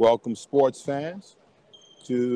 Welcome sports fans to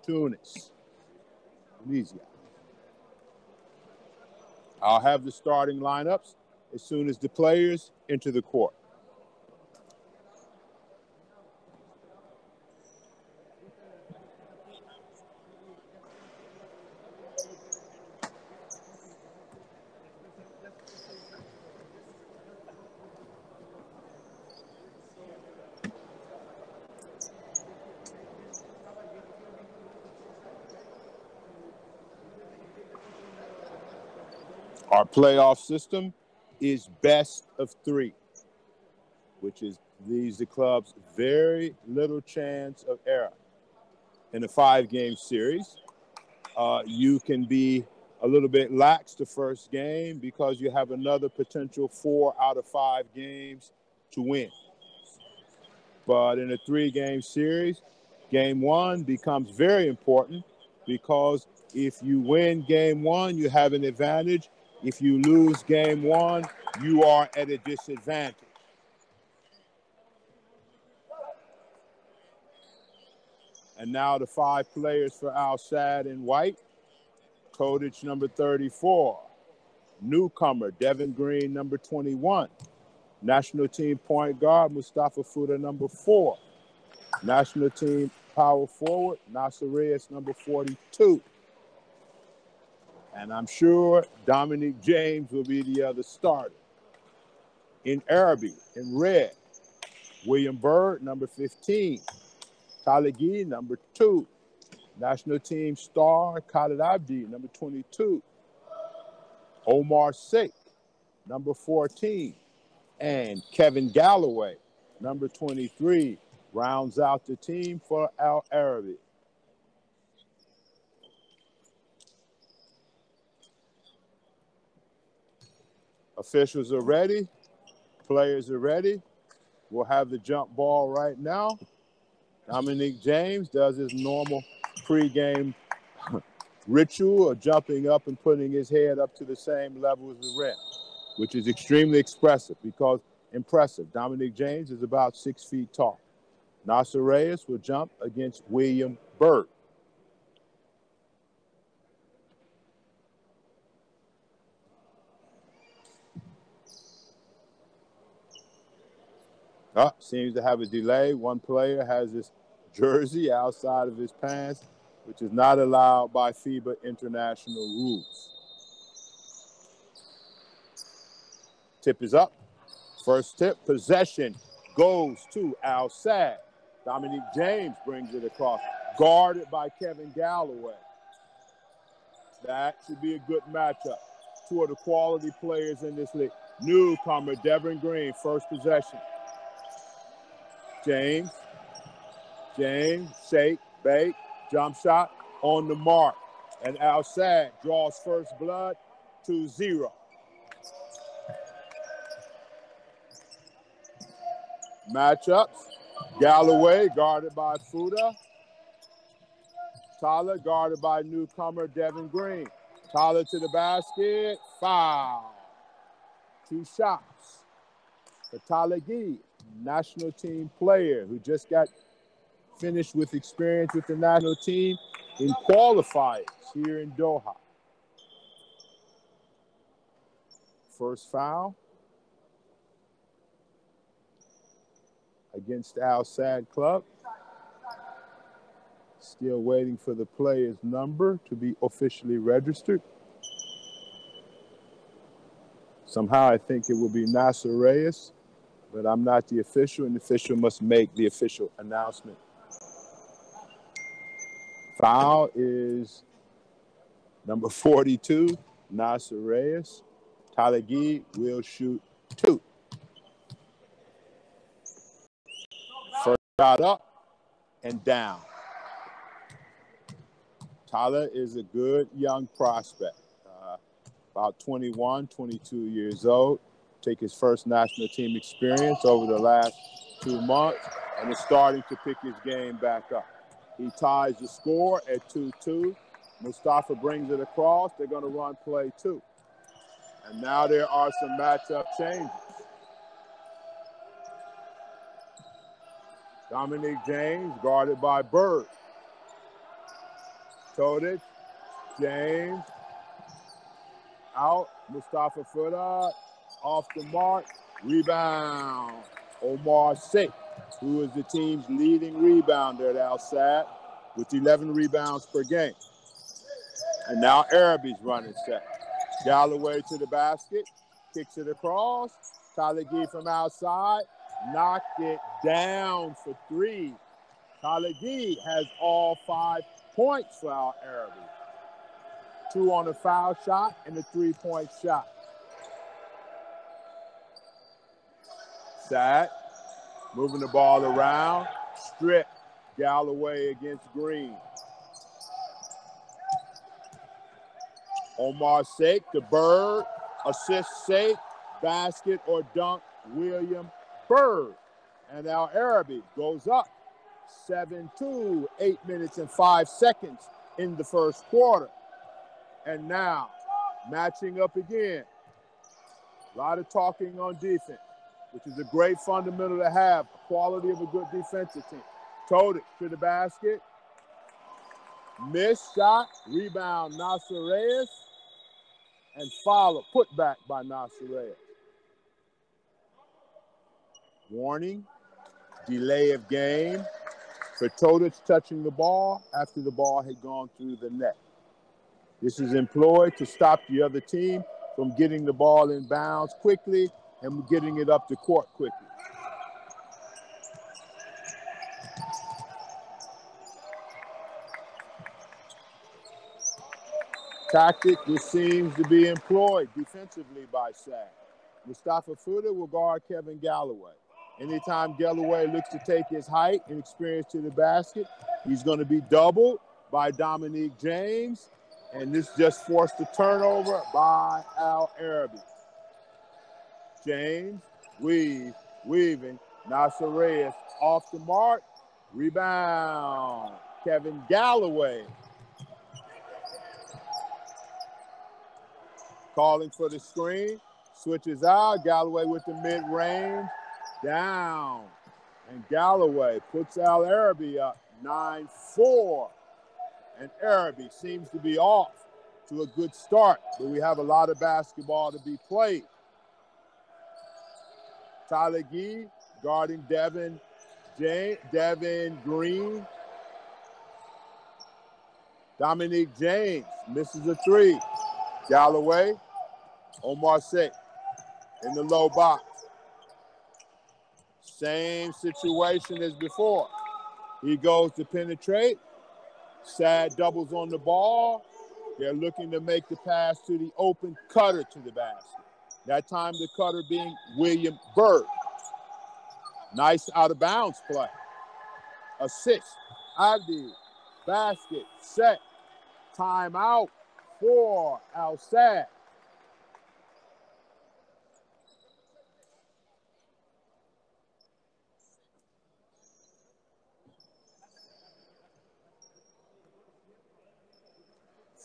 Tunis, Tunisia. I'll have the starting lineups as soon as the players enter the court. Our playoff system is best of three, which leaves the clubs very little chance of error. In a 5-game series, you can be a little bit lax the first game because you have another potential 4 out of 5 games to win. But in a 3-game series, game 1 becomes very important because if you win game 1, you have an advantage. If you lose game 1, you are at a disadvantage. And now the 5 players for Al Sadd in white. Codage number 34. Newcomer, Devin Green, number 21. National team point guard, Mustafa Fuda, number 4. National team power forward, Nasser Reyes, number 42. And I'm sure Dominique James will be the other starter. In Arabi, in red, William Byrd, number 15. Taligi, number 2. National team star, Khalid Abdi, number 22. Omar Sheikh, number 14. And Kevin Galloway, number 23, rounds out the team for Al Arabi. Officials are ready. Players are ready. We'll have the jump ball right now. Dominique James does his normal pregame ritual of jumping up and putting his head up to the same level as the rim, which is extremely impressive. Dominique James is about 6 feet tall. Nasser Reyes will jump against William Byrd. Seems to have a delay. One player has his jersey outside of his pants, which is not allowed by FIBA international rules. Tip is up. First tip, possession goes to Al Sadd. Dominique James brings it across, guarded by Kevin Galloway. That should be a good matchup. 2 of the quality players in this league. Newcomer, Devin Green, first possession. James, shake, bake, jump shot on the mark. And Al Sadd draws first blood 2-0. Matchups, Galloway guarded by Fuda. Tyler guarded by newcomer Devin Green. Tyler to the basket. Foul. 2 shots for Tyler Gee, national team player who just got finished with experience with the national team in qualifiers here in Doha. First foul against Al Sadd Club. Still waiting for the player's number to be officially registered. Somehow I think it will be Nasser Reyes, but I'm not the official, and the official must make the official announcement. Foul is number 42, Nasser Reyes. Tyler Gee will shoot 2. First shot up and down. Tyler is a good young prospect, about 21, 22 years old. Take his first national team experience over the last 2 months and is starting to pick his game back up. He ties the score at 2-2. Mustafa brings it across. They're going to run play 2. And now there are some matchup changes. Dominique James guarded by Bird. Todic, James, out. Mustafa Footer, off the mark. Rebound. Omar Sheikh, who is the team's leading rebounder at Al Sadd with 11 rebounds per game. And now Arabi's running set. Galloway to the basket, kicks it across. Tyler Gee from outside, knocked it down for 3. Tyler Gee has all 5 points for our Arabi. 2 on a foul shot and a 3-point shot. Sadd moving the ball around, strip. Galloway against Green. Omar Sheikh to Bird, assist Sheikh, basket or dunk William Bird. And Al Arabi goes up 7-2, 8 minutes and 5 seconds in the first quarter. And now, matching up again. A lot of talking on defense, which is a great fundamental to have, the quality of a good defensive team. Todic to the basket. Missed shot, rebound Nasser Reyes, and follow, put back by Nasser Reyes. Warning, delay of game for Todic touching the ball after the ball had gone through the net. This is employed to stop the other team from getting the ball in bounds quickly and getting it up the court quickly. Tactic which seems to be employed defensively by Sadd. Mustafa Footer will guard Kevin Galloway. Anytime Galloway looks to take his height and experience to the basket, he's going to be doubled by Dominique James, and this just forced a turnover by Al Arabi. James, weaving, Nasser Reyes off the mark, rebound, Kevin Galloway. Calling for the screen, switches out, Galloway with the mid-range, down. And Galloway puts Al Arabi up 9-4. And Arabi seems to be off to a good start, but we have a lot of basketball to be played. Tyler Gee guarding Devin Green. Dominique James misses a 3. Galloway, Omar Sheikh in the low box. Same situation as before. He goes to penetrate. Sadd doubles on the ball. They're looking to make the pass to the open cutter to the basket. That time the cutter being William Bird. Nice out of bounds play. Assist. Abdi. Basket. Set. Timeout for Al Sadd.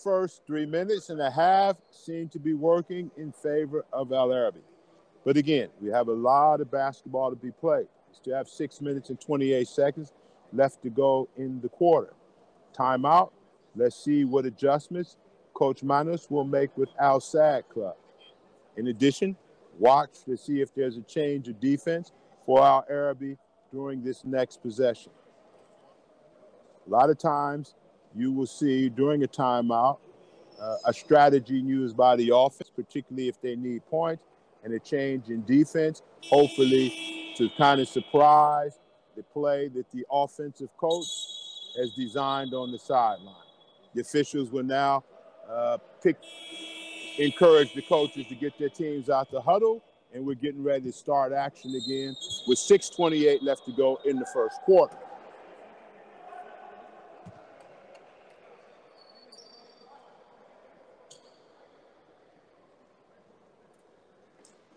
first 3 minutes and a half seem to be working in favor of Arabi. But again, we have a lot of basketball to be played. We still have 6 minutes and 28 seconds left to go in the quarter. Timeout. Let's see what adjustments Coach Manus will make with Al Sadd Club. In addition, watch to see if there's a change of defense for Al Arabi during this next possession. A lot of times you will see during a timeout a strategy used by the offense, particularly if they need points, and a change in defense, hopefully to kind of surprise the play that the offensive coach has designed on the sideline. The officials will now encourage the coaches to get their teams out the huddle, and we're getting ready to start action again with 6:28 left to go in the first quarter.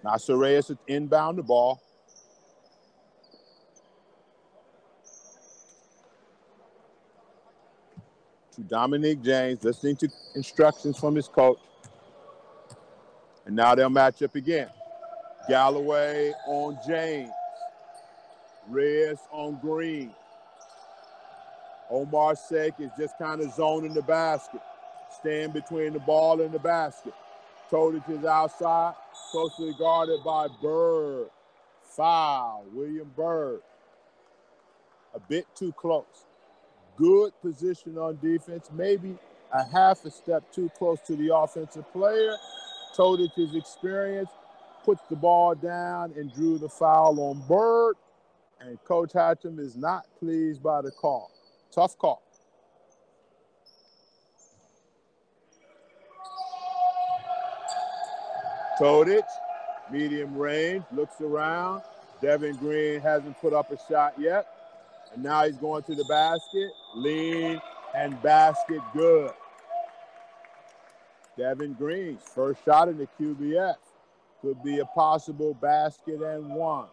Nasser Reyes inbound the ball. To Dominique James, listening to instructions from his coach. And now they'll match up again. Galloway on James. Reyes on Green. Omar Sheikh is just kind of zoning the basket. Staying between the ball and the basket. Todic is outside, closely guarded by Bird. Foul, William Bird. A bit too close. Good position on defense, maybe a half a step too close to the offensive player. Todic's experience, put the ball down and drew the foul on Bird. And Coach Hatcham is not pleased by the call. Tough call. Todic, medium range, looks around. Devin Green hasn't put up a shot yet. And now he's going to the basket. Lean and basket good. Devin Green's first shot in the QBF. Could be a possible basket and one.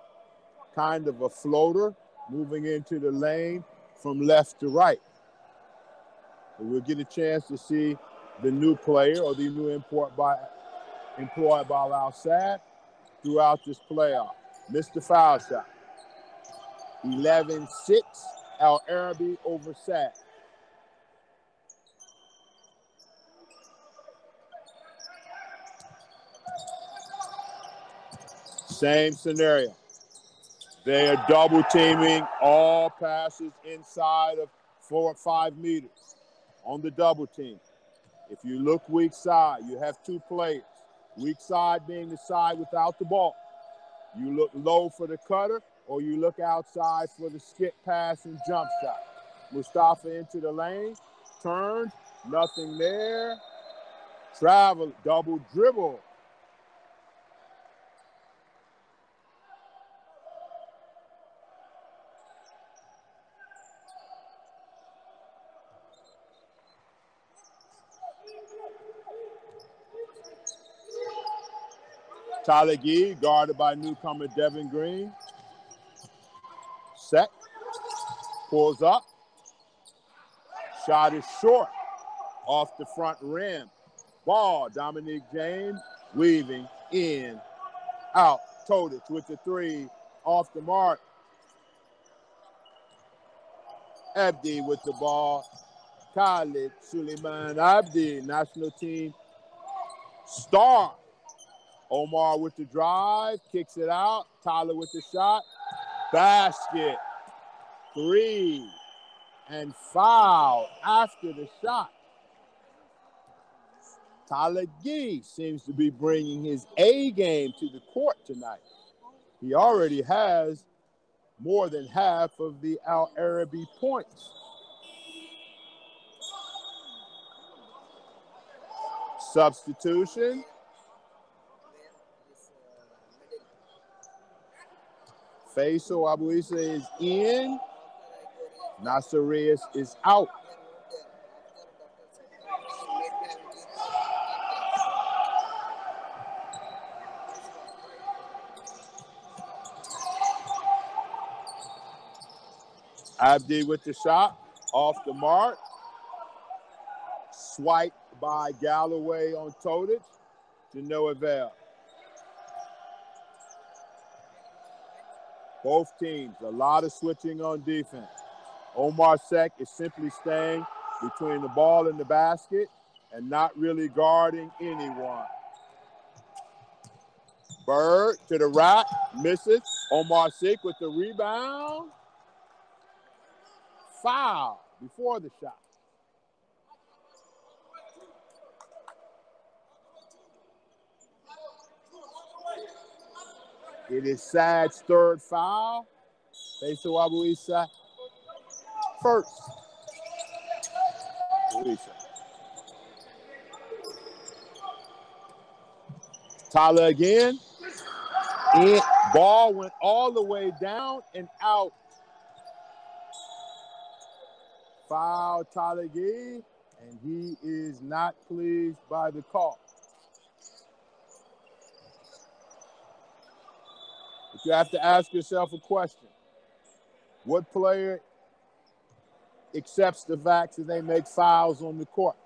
Kind of a floater moving into the lane from left to right. But we'll get a chance to see the new player or the new employed by Al Sadd throughout this playoff. Missed the foul shot. 11-6, Al Arabi over Sadd. Same scenario. They are double teaming all passes inside of 4 or 5 meters on the double team. If you look weak side, you have 2 players. Weak side being the side without the ball. You look low for the cutter, or you look outside for the skip pass and jump shot. Mustafa into the lane, turns, nothing there. Travel, double dribble. Tyler Gee, guarded by newcomer Devin Green. Set, pulls up. Shot is short, off the front rim. Ball, Dominique James, weaving in, out. Todic with the 3, off the mark. Abdi with the ball. Khalid Suleiman Abdi, national team star. Omar with the drive, kicks it out. Tyler with the shot. Basket. 3. And foul after the shot. Tyler Gee seems to be bringing his A game to the court tonight. He already has more than half of the Al Arabi points. Substitution. Faisal Abu Issa is in. Nasser Reyes is out. Abdi with the shot, off the mark. Swipe by Galloway on Todic to no avail. Both teams, a lot of switching on defense. Omar Sek is simply staying between the ball and the basket and not really guarding anyone. Bird to the rack, misses. Omar Sek with the rebound. Foul before the shot. It is Sad's third foul. Faisal Abu Isa first. Abu Isa. Tyler again. And ball went all the way down and out. Foul Tyler Gee, and he is not pleased by the call. But you have to ask yourself a question. What player accepts the fact that they make fouls on the court?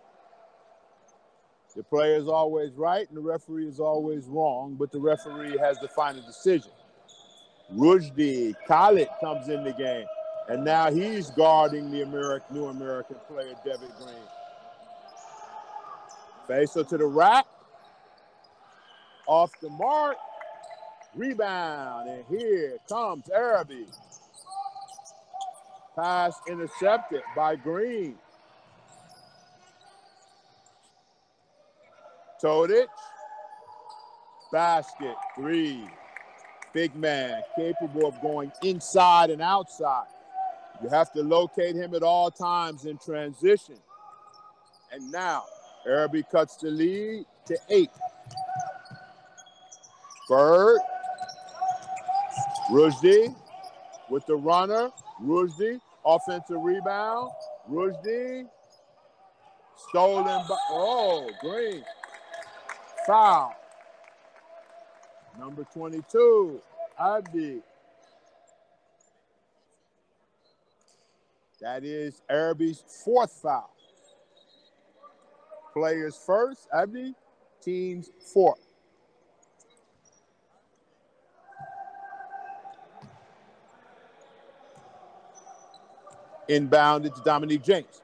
The player is always right and the referee is always wrong, but the referee has the final decision. Rushdie Khalid comes in the game, and now he's guarding the new American player, Devin Green. Faisal to the rack. Off the mark. Rebound, and here comes Arabi. Pass intercepted by Green. Todic. Basket, three. Big man, capable of going inside and outside. You have to locate him at all times in transition. And now, Arabi cuts the lead to 8. Bird. Rushdie with the runner. Rushdie, offensive rebound. Rushdie, stolen by, Green. Foul. Number 22, Abdi. That is Arabi's 4th foul. Players first, Abdi, teams 4th. Inbound, it's Dominique James.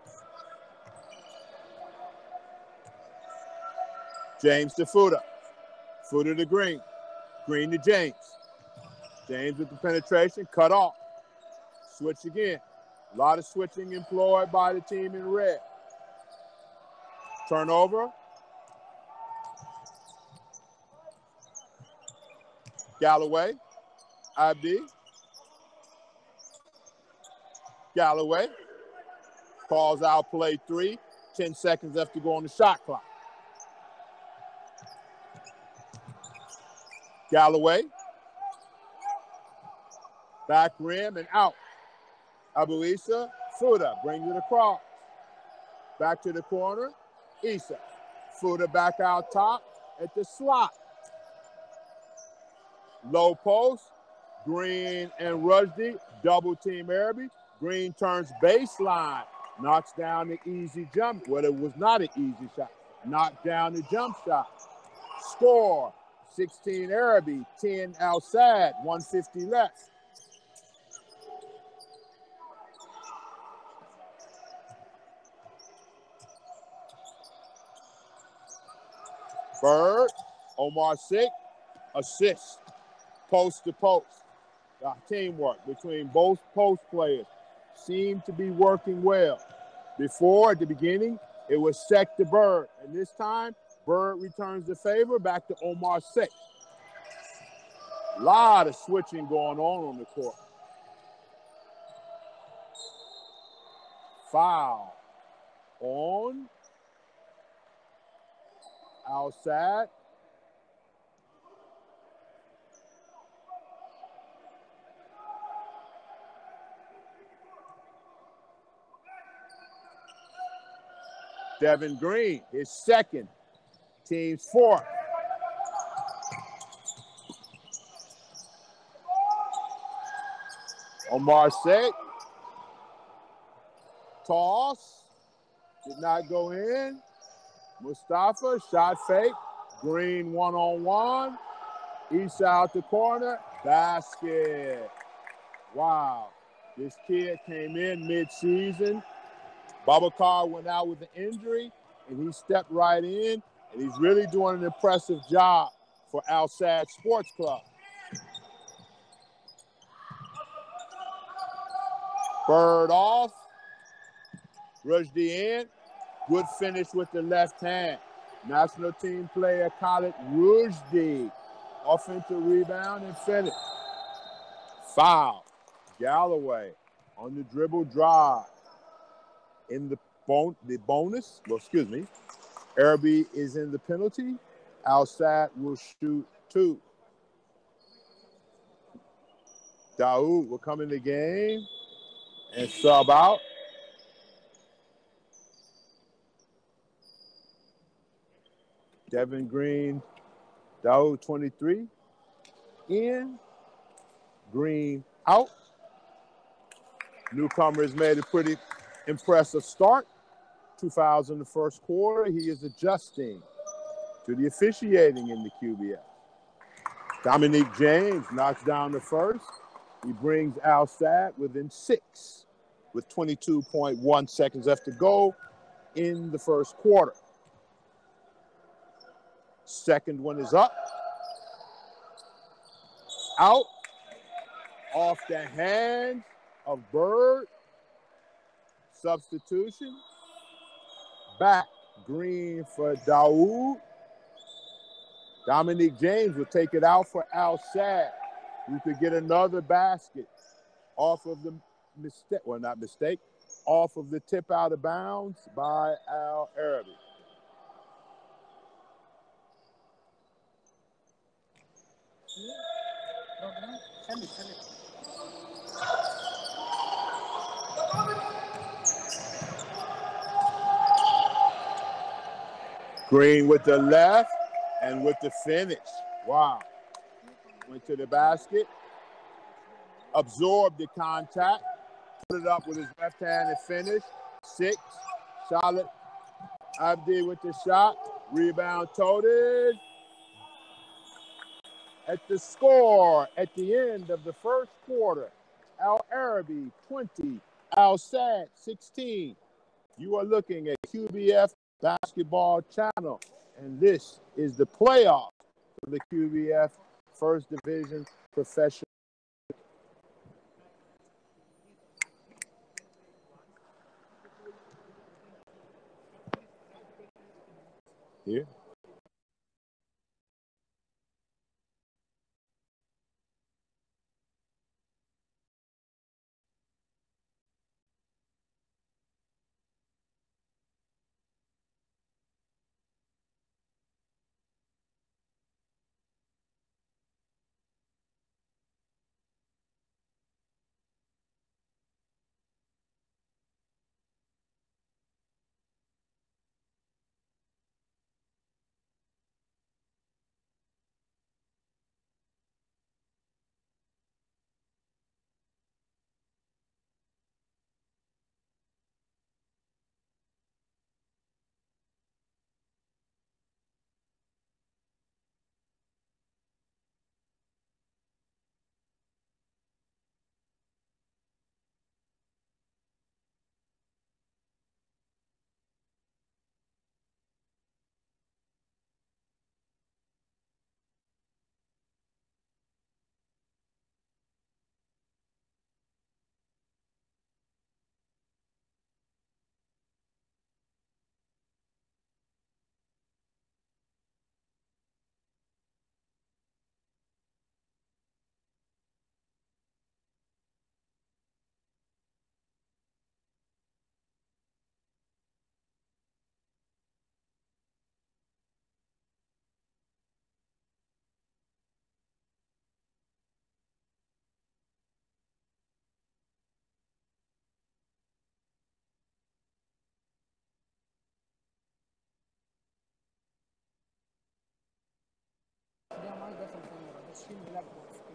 James to Fuda. Fuda to Green. Green to James. James with the penetration, cut off. Switch again. A lot of switching employed by the team in red. Turnover. Galloway. Abdi. Galloway calls out play 3. 10 seconds left to go on the shot clock. Galloway. Back rim and out. Abu Isa. Fuda brings it across. Back to the corner. Isa. Fuda back out top at the slot. Low post. Green and Rushdie double team Arabi. Green turns baseline, knocks down the easy jump. Well, it was not an easy shot. Knocked down the jump shot. Score, 16 Arabi, 10 outside, 150 left. Bird, Omar Sek, assist, post to post. Teamwork between both post players seemed to be working well. Before, at the beginning, it was Sek to Bird. And this time, Bird returns the favor back to Omar Sek. A lot of switching going on the court. Foul on outside. Devin Green, his 2nd, team's 4th. Omar Sek, toss, did not go in. Mustafa, shot fake. Green one-on-one. Isa out the corner. Basket. Wow. This kid came in mid-season. Babacar went out with an injury, and he stepped right in, and he's really doing an impressive job for Al Sadd Sports Club. Bird off. Rushdie in. Good finish with the left hand. National team player Khalid Rushdie. Offensive rebound and finish. Foul. Galloway on the dribble drive. In the bonus, well, excuse me. Arabi is in the penalty. Al Sadd will shoot 2. Daoud will come in the game and sub out. Devin Green, Daoud 23 in. Green out. Newcomers made a pretty impressive start. 2 fouls in the first quarter. He is adjusting to the officiating in the QBF. Dominique James knocks down the first. He brings Al Sadd within 6 with 22.1 seconds left to go in the first quarter. Second one is up. Out. Off the hands of Bird. Substitution. Back. Green for Daoud. Dominique James will take it out for Al Sadd, who could get another basket off of the mistake, well, not mistake, off of the tip out of bounds by Al Arabi. Green with the left and with the finish. Wow. Went to the basket, absorbed the contact, put it up with his left hand and finished. 6. Charlotte Abdi with the shot. Rebound toted. At the score at the end of the first quarter, Al Arabi 20, Al Sadd 16. You are looking at QBF Basketball Channel, and this is the playoff for the QBF First Division Professional. Here.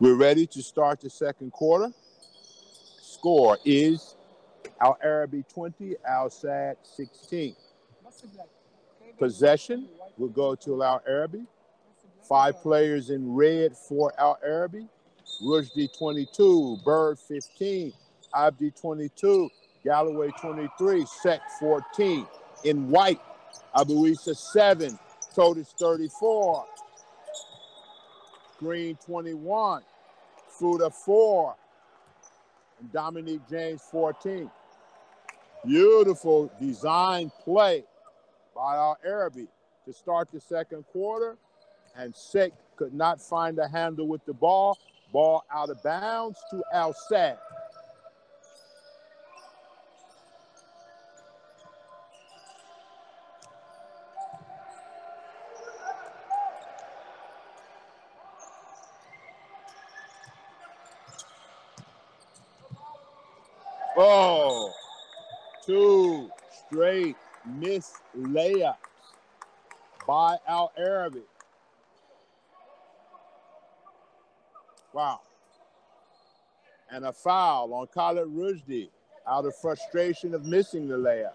We're ready to start the second quarter. Score is Al Arabi 20, Al Sadd 16. possession will go to Al Arabi. 5 players in red for Al Arabi. Rushdie 22, Bird 15, Abdi 22, Galloway 23, Sek 14. In white, Abuisa 7, Todic 34, Green 21, Fuda 4, and Dominique James 14. Beautiful design play by Al Arabi to start the second quarter, and Sek could not find a handle with the ball. Ball out of bounds to Al Sad. Oh, 2 straight missed layups by Al Arabi. Wow. And a foul on Khalid Rushdie out of frustration of missing the layup.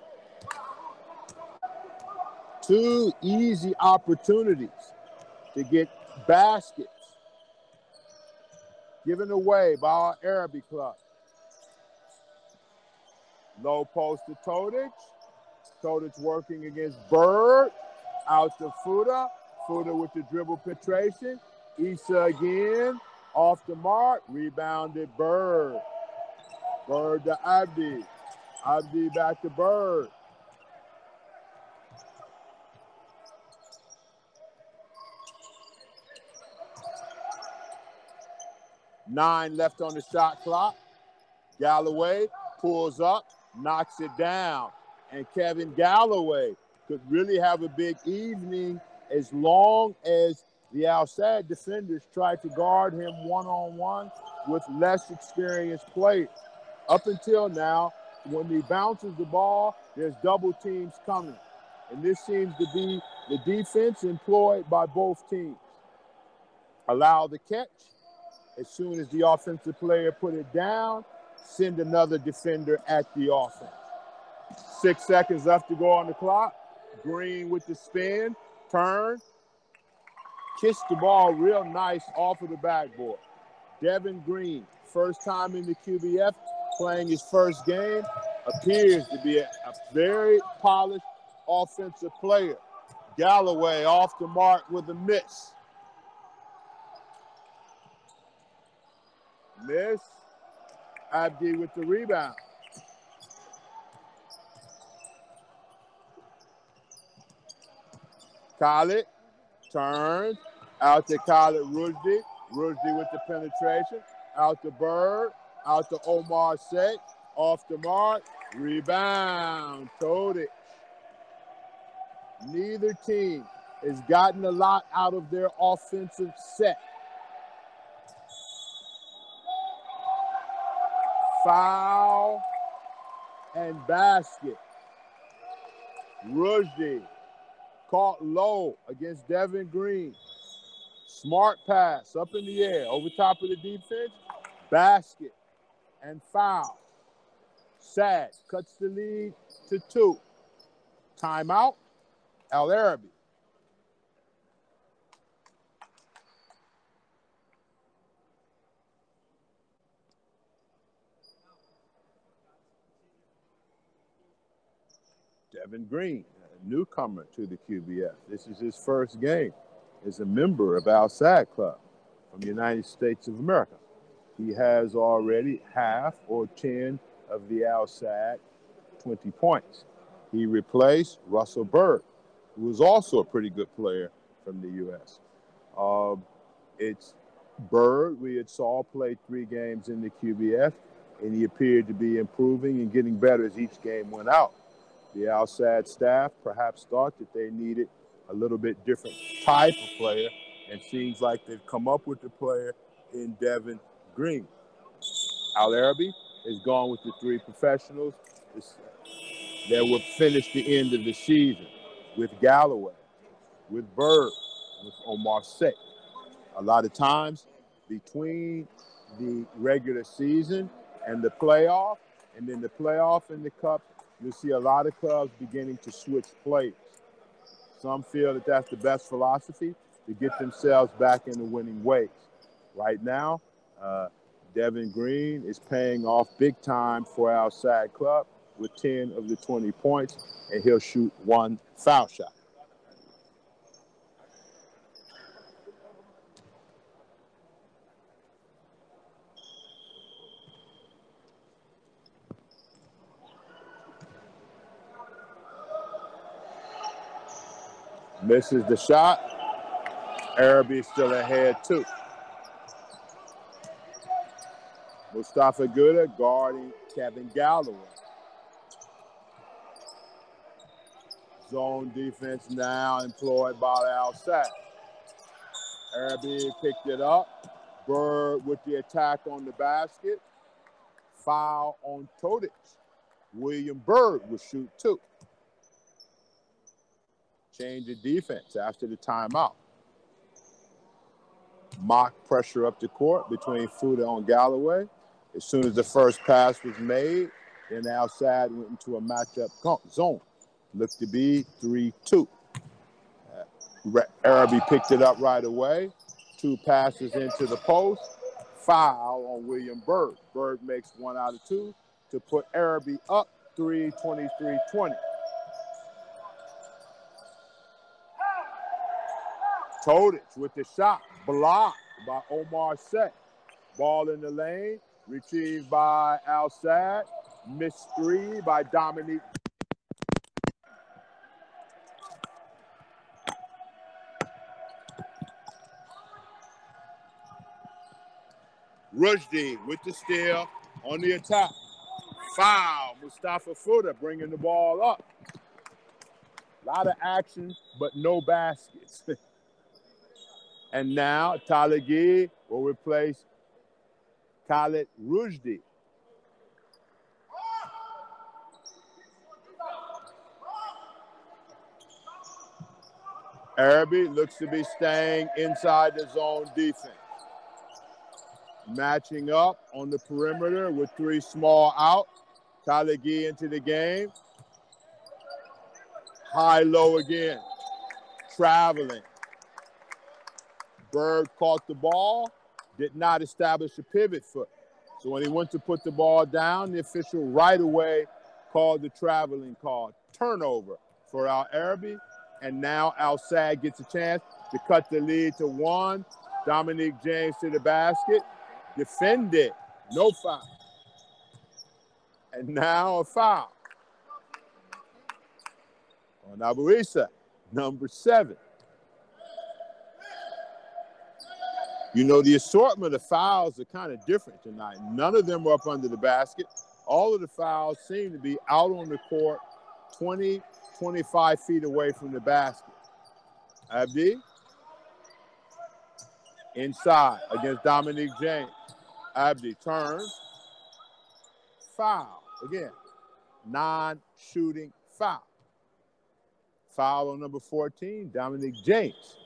2 easy opportunities to get baskets given away by our Arabi club. Low post to Todic. Todic working against Bird. Out to Fuda. Fuda with the dribble penetration. Issa again. Off the mark. Rebounded Bird. Bird to Abdi. Abdi back to Bird. Nine left on the shot clock. Galloway pulls up, knocks it down. And Kevin Galloway could really have a big evening as long as the outside defenders tried to guard him one-on-one with less experienced players. Up until now, when he bounces the ball, there's double teams coming. And this seems to be the defense employed by both teams. Allow the catch. As soon as the offensive player put it down, send another defender at the offense. 6 seconds left to go on the clock. Green with the spin, turn. Kissed the ball real nice off of the backboard. Devin Green, first time in the QBF, playing his first game, appears to be a very polished offensive player. Galloway off the mark with a miss. Miss. Abdi with the rebound. Khalid turns out to Khalid Rushdie. Rushdie with the penetration. Out to Bird. Out to Omar Sek. Off the mark. Rebound. Todic. Neither team has gotten a lot out of their offensive set. Foul and basket. Rushdie caught low against Devin Green. Smart pass up in the air over top of the defense. Basket and foul. Sad cuts the lead to 2. Timeout. Al Arabi. Devin Green, a newcomer to the QBF. This is his first game as a member of Al Sadd Club from the United States of America. He has already half or 10 of the Al Sadd 20 points. He replaced Russell Bird, who was also a pretty good player from the U.S. It's Bird we had saw play 3 games in the QBF, and he appeared to be improving and getting better as each game went out. The Al Sadd staff perhaps thought that they needed a little bit different type of player, and seems like they've come up with the player in Devin Green. Al Arabi has gone with the 3 professionals that will finish the end of the season with Galloway, with Bird, with Omar Sek. A lot of times between the regular season and the playoff, and then the playoff and the cup, you'll see a lot of clubs beginning to switch players. Some feel that that's the best philosophy to get themselves back into winning ways. Right now, Devin Green is paying off big time for our SAD club with 10 of the 20 points, and he'll shoot one foul shot. Misses the shot. Arabi still ahead, too. Mustafa Gouda guarding Kevin Galloway. Zone defense now employed by Al-Sad. Arabi picked it up. Bird with the attack on the basket. Foul on Todic. William Bird will shoot two. Change of defense after the timeout. Mock pressure up the court between Fuda and Galloway. As soon as the first pass was made, then Al-Sad went into a matchup zone. Looked to be 3-2. Arabi picked it up right away. Two passes into the post. Foul on William Bird. Bird makes 1 out of 2 to put Arabi up 23-20. Todic with the shot, blocked by Omar Set. Ball in the lane, retrieved by Al-Sad. Missed 3 by Dominique. Rushdie with the steal on the attack. Foul, Mustafa Fuda bringing the ball up. A lot of action, but no baskets. And now Talagi will replace Khalid Rushdie. Arabi looks to be staying inside the zone defense. Matching up on the perimeter with 3 small out. Talagi into the game. High-low again. Traveling. Bird caught the ball, did not establish a pivot foot. So when he went to put the ball down, the official right away called the traveling call. Turnover for Al-Arabi. And now Al-Sad gets a chance to cut the lead to 1. Dominique James to the basket. Defended. No foul. And now a foul on Abu Issa, number 7. You know, the assortment of fouls are kind of different tonight. None of them were up under the basket. All of the fouls seem to be out on the court 20, 25 feet away from the basket. Abdi inside against Dominique James. Abdi turns. Foul. Again, non-shooting foul. Foul on number 14, Dominique James.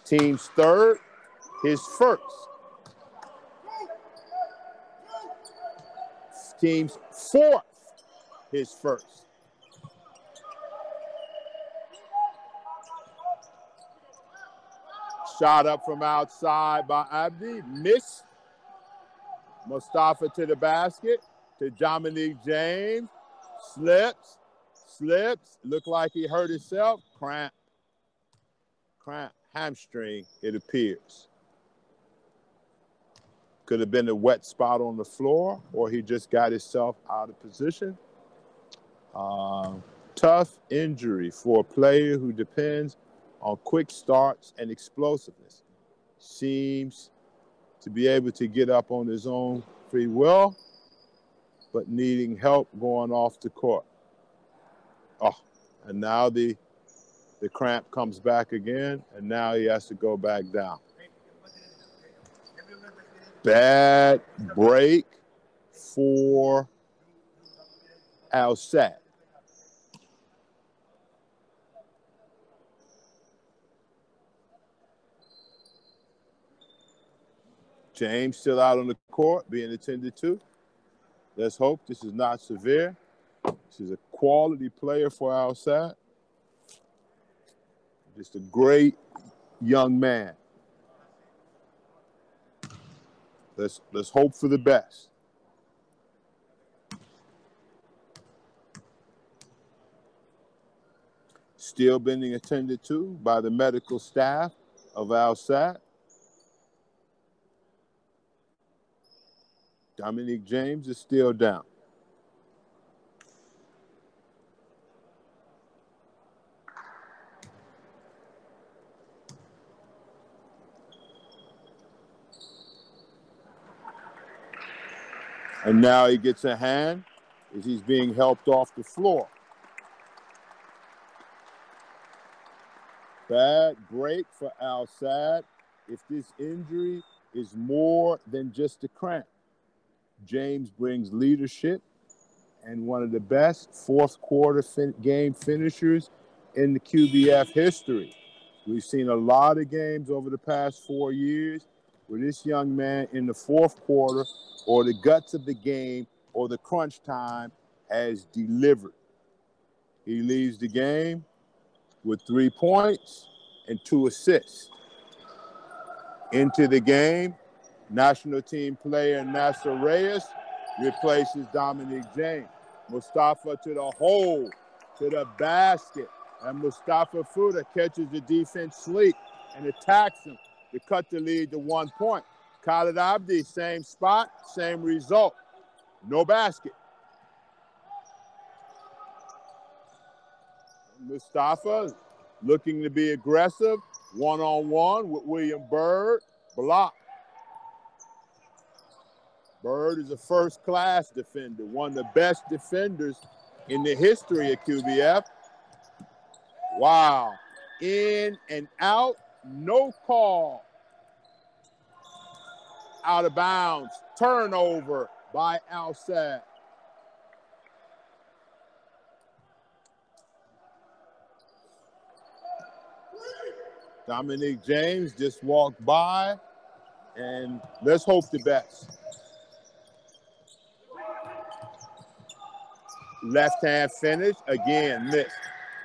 Team's third, his first. Team's fourth, his first. Shot up from outside by Abdi, missed. Mustafa to the basket, to Dominique James. Slips. Looked like he hurt himself. Cramp. Hamstring, it appears. Could have been a wet spot on the floor, or he just got himself out of position. Tough injury for a player who depends on quick starts and explosiveness. Seems to be able to get up on his own pretty well, but needing help going off the court. Oh, and now the cramp comes back again, and now he has to go back down. Bad break for Al-Sad. James still out on the court, being attended to. Let's hope this is not severe. This is a quality player for Al-Sad. Just a great young man. Let's hope for the best. Still being attended to by the medical staff of Al Sadd. Dominique James is still down. And now he gets a hand as he's being helped off the floor. Bad break for Al Sadd. If this injury is more than just a cramp, James brings leadership and one of the best fourth quarter game finishers in the QBF history. We've seen a lot of games over the past 4 years where this young man in the fourth quarter or the guts of the game or the crunch time has delivered. He leaves the game with 3 points and 2 assists. Into the game, national team player Nasser Reyes replaces Dominique James. Mustafa to the hole, to the basket. And Mustafa Fuda catches the defense sleep and attacks him to cut the lead to 1 point. Khalid Abdi, same spot, same result. No basket. Mustafa looking to be aggressive, one-on-one with William Byrd, block. Byrd is a first-class defender, one of the best defenders in the history of QBF. Wow. In and out, no call. Out of bounds, turnover by Al Sadd. Dominique James just walked by, and let's hope the best. Left-hand finish, again missed.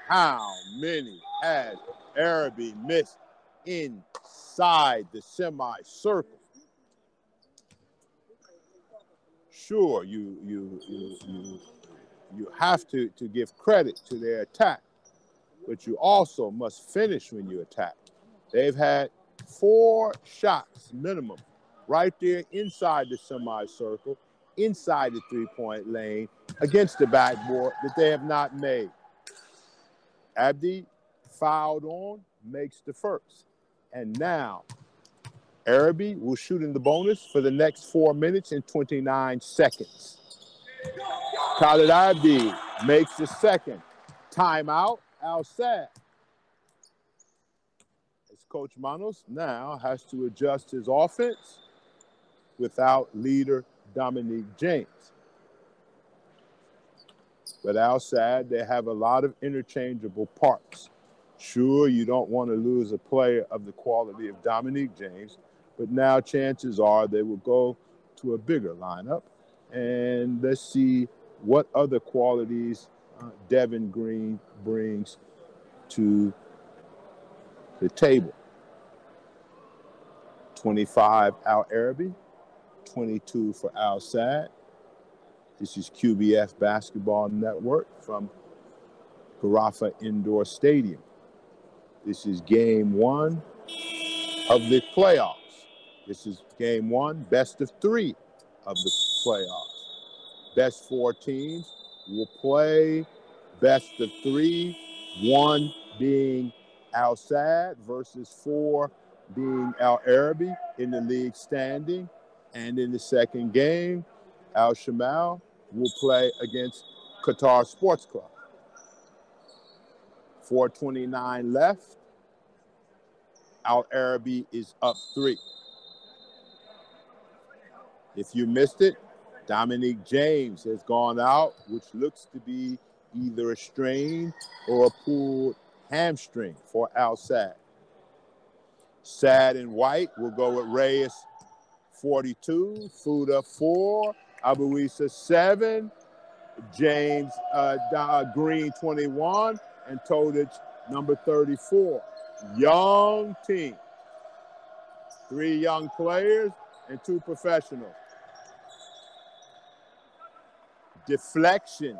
How many has Arabi missed inside the semicircle? Sure, you have to give credit to their attack, but you also must finish when you attack. They've had 4 shots minimum right there inside the semicircle, inside the three-point lane, against the backboard that they have not made. Abdi fouled on, makes the first. And now, Arabi will shoot in the bonus for the next 4 minutes and 29 seconds. Khalid Abdi makes the second. Timeout, Al Sadd. As Coach Manos now has to adjust his offense without leader Dominique James. But Al Sadd, they have a lot of interchangeable parts. Sure, you don't want to lose a player of the quality of Dominique James, but now chances are they will go to a bigger lineup. And let's see what other qualities Devin Green brings to the table. 25, Al Arabi, 22 for Al Sadd. This is QBF Basketball Network from Carafa Indoor Stadium. This is game 1 of the playoffs. This is game 1, best of 3 of the playoffs. Best 4 teams will play best of 3, 1 being Al Sadd versus 4 being Al Arabi in the league standing. And in the second game, Al Shamal will play against Qatar Sports Club. 4:29 left. Al Arabi is up 3. If you missed it, Dominique James has gone out, which looks to be either a strain or a pulled hamstring for Al Sadd. Sadd and White will go with Reyes 42, Fuda 4, Abuisa 7, James Green 21, and Todic number 34. young team. 3 young players and 2 professionals. Deflection.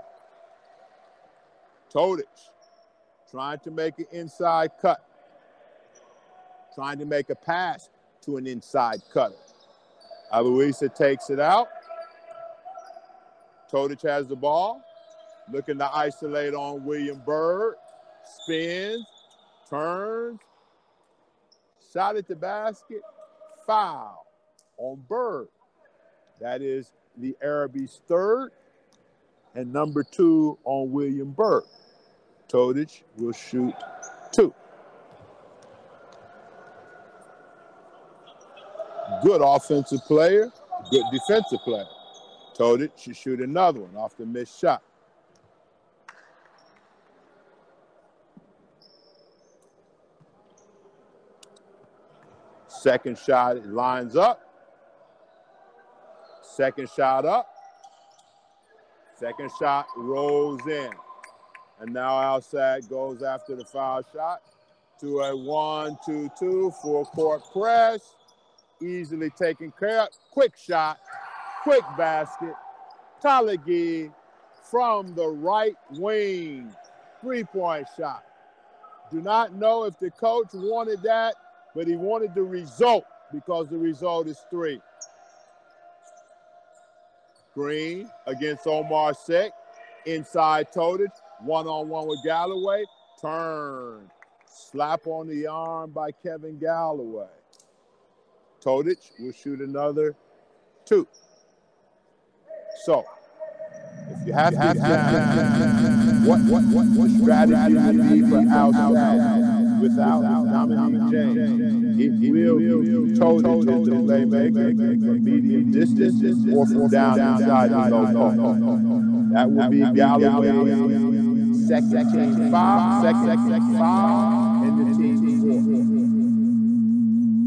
Todic trying to make an inside cut. Trying to make a pass to an inside cutter. Aloisa takes it out. Todic has the ball. Looking to isolate on William Byrd. Spins. Turns. Shot at the basket. Foul on Byrd. That is the Arabi's 3rd and number 2 on William Byrd. Todic will shoot 2. Good offensive player, good defensive player. Todic should shoot another one off the missed shot. Second shot, it lines up. Second shot up. Second shot rolls in. And now outside goes after the foul shot to a 1-2-2 full court press. Easily taken care of. Quick shot, quick basket. Talagi from the right wing. 3-point shot. Do not know if the coach wanted that, but he wanted the result because the result is 3. Green against Omar Sek. Inside Todic. 1-on-1 with Galloway. Turn. Slap on the arm by Kevin Galloway. Todic will shoot another 2. So, if you have to decide what strategy would be for outside without Dominique James, it will be Todic as the playmaker from medium distance or from down inside the low post. That would be Galloway's second team foul, and the team 4.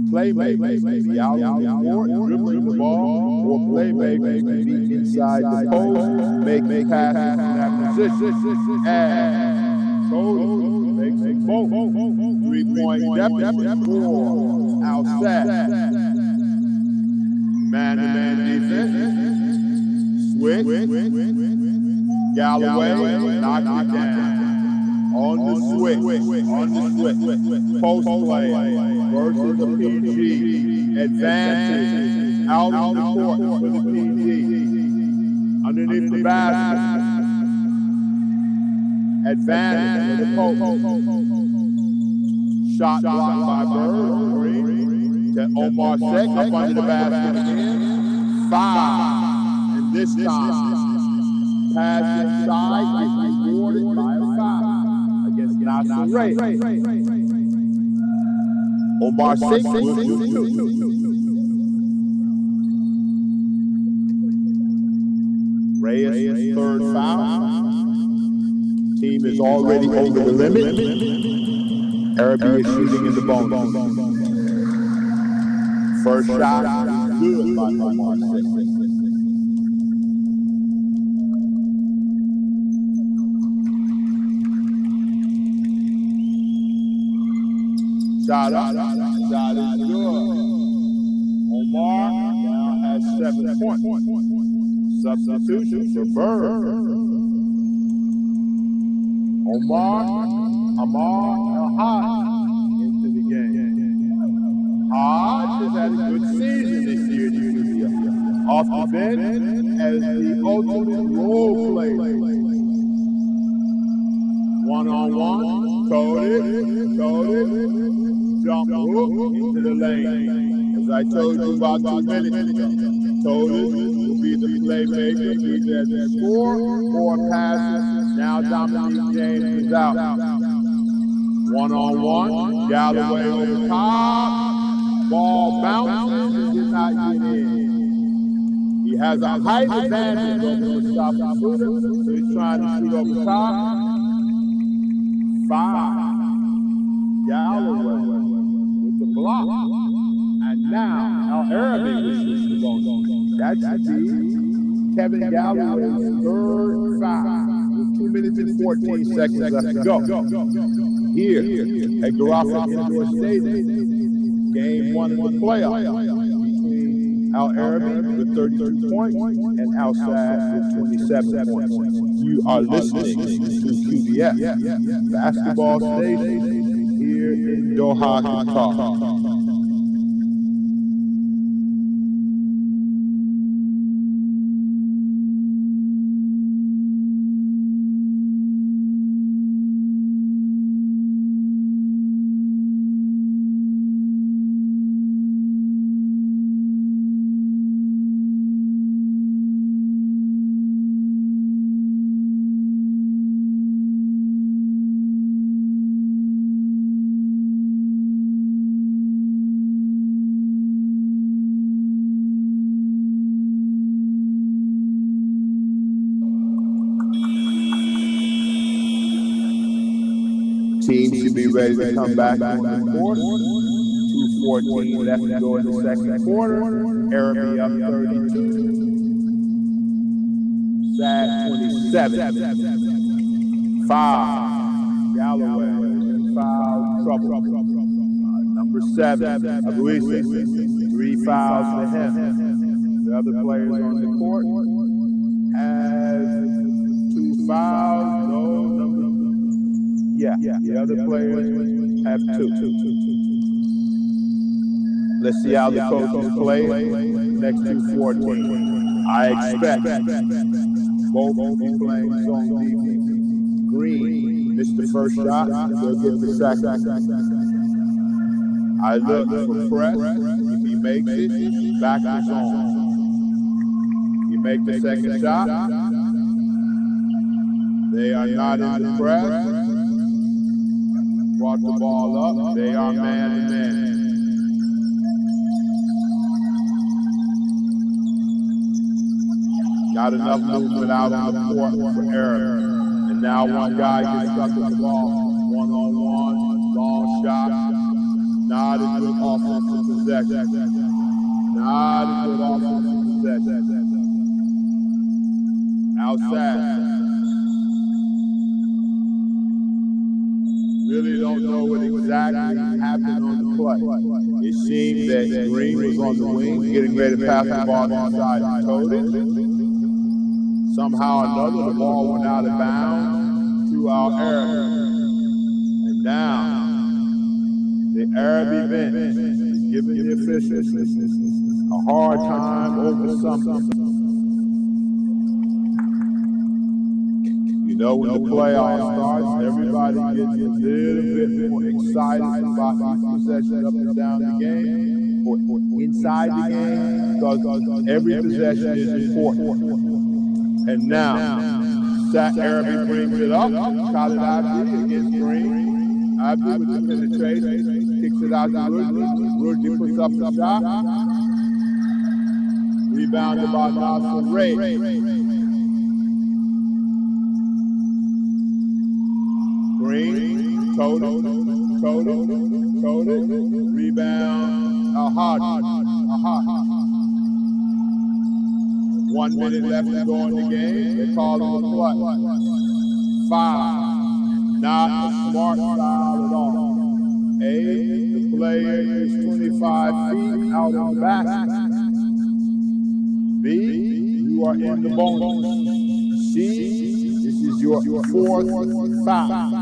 Playmakers can be out on the court, dribbling the ball, or playmakers can be inside the post, make passes in that position. And Todic makes it both. 3-point deficit for outside. Man-to-man defense. Switch. Galloway knocks it down. On the switch. Post play versus the PG. Advantage out on the court for the PG. Underneath the basket. Advantage for the post. Shot blocked by Byrd. To Omar Sek up under the basket again. 5. And this time, pass inside is rewarded by a foul against Nasser Ray. Omar Sek will shoot 2. Reyes' 3rd foul. Team is already over the limit. Arabi is shooting in the bonus. First shot, good by Omar Sek. Shot up, shot is good. Omar now has 7 points. Substitution for Byrd. Amar El-Haj into the game. Hodge has had a good season this year at UCF. Off the bench as the ultimate role player. 1-on-1, Todic, jump hook into the lane. As I told you about 2 minutes ago, Todic will be the playmaker, either as a scorer or passer. Now Dominique James is out. 1-on-1, Galloway over top. Ball bounces, did not get in. He has a height advantage over the stop and shooter, so he's trying to shoot over top. 5. Galloway with the block. And now Arabi will shoot the ball. That should be Kevin Galloway's 3rd foul. 2 minutes and 14 seconds left to go. here at Garaffa Indoor Stadium. Game 1 in the playoff between Arabi with 32 points and Al-Sad with 27 points. You are listening to QBF Basketball Station here in Doha, Qatar. Teams should be ready to come back on the court. 2:14 left to go in the second quarter. Arabi up 32. Sad 27. Foul. Galloway. Foul trouble. Number 7. Abuisa. 3 fouls for him. The other players on the court has 2 fouls. The other players have 2. Let's see how the coaches play next 2:14. I expect both will be playing zone defense. Green missed the first shot, they'll get the second. I look for press. If he makes it, back to zone. You make the second shot. They are not in the press. Brought the ball up. They are man-to-man. Not enough movement out on the court for Arabi. And now one guy gets stuck with the ball. One-on-one, long shot. Not a good offensive possession. Not a good offensive possession. Outside. Really don't know what exactly happened on the play. It seemed that Green was on the wing, getting ready to pass the ball inside and towed it. Somehow or another, the ball went out of bounds to our Arabi. And now, the Arabi bench is giving the officials a hard time over something. You know, when the playoffs starts, everybody gets a little bit more excited about each possession up and down the game, or inside the game, because every possession is important. And now, Arabi brings it up, shot it Abdi against Green. Abdi with the penetration, kicks it out to Rudy. Rudy puts up the shot. Rebounded by Nasser Ray. Green, towed it, rebound, Ahad. 1 minute left to go in the game, they call it a play. 5, not a smart foul at all. A, the player is 25 feet out of the basket. B, you are in the bonus. C, this is your 4th foul.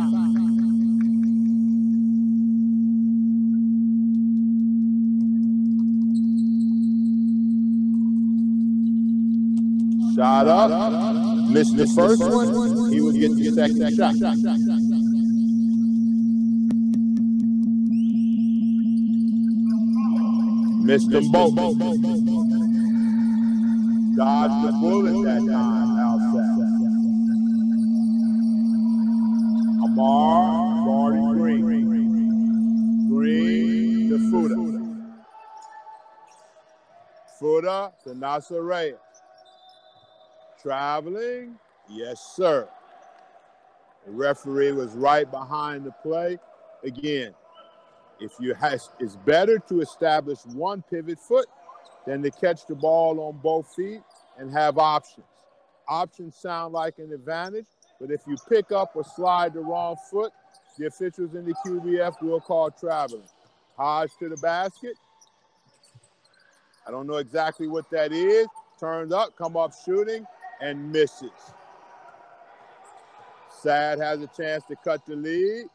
Shot up, missed the first one, he would get the second shot. Missed them both. Dodged the bullet that time, outside. Amar guarding Green. Green to Fuda. Fuda to Nasser Reyes. Traveling, yes, sir. The referee was right behind the play. Again, it's better to establish one pivot foot than to catch the ball on both feet and have options. Options sound like an advantage, but if you pick up or slide the wrong foot, the officials in the QBF will call traveling. Hodge to the basket. I don't know exactly what that is. Turns up, come up shooting, and misses. Sad has a chance to cut the lead.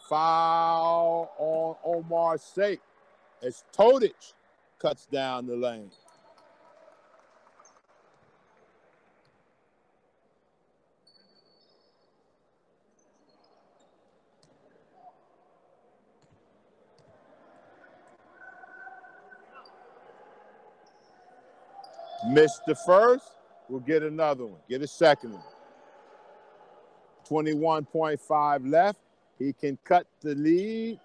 Foul on Omar's sake as Todic cuts down the lane. Missed the first, we'll get another one, get a second one. 21.5 left. He can cut the lead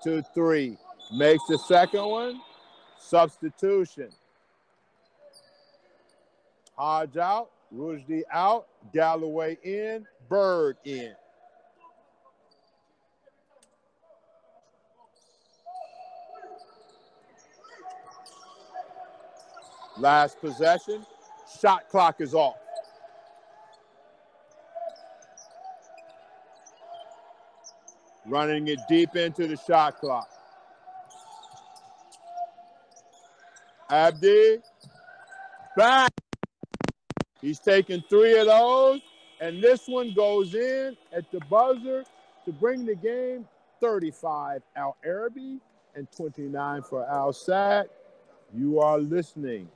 to 3. Makes the second one. Substitution. Hodge out, Rushdie out, Galloway in, Bird in. Last possession. Shot clock is off. Running it deep into the shot clock. Abdi, back. He's taken 3 of those, and this one goes in at the buzzer to bring the game 35 Al Arabi and 29 for Al Sadd. You are listening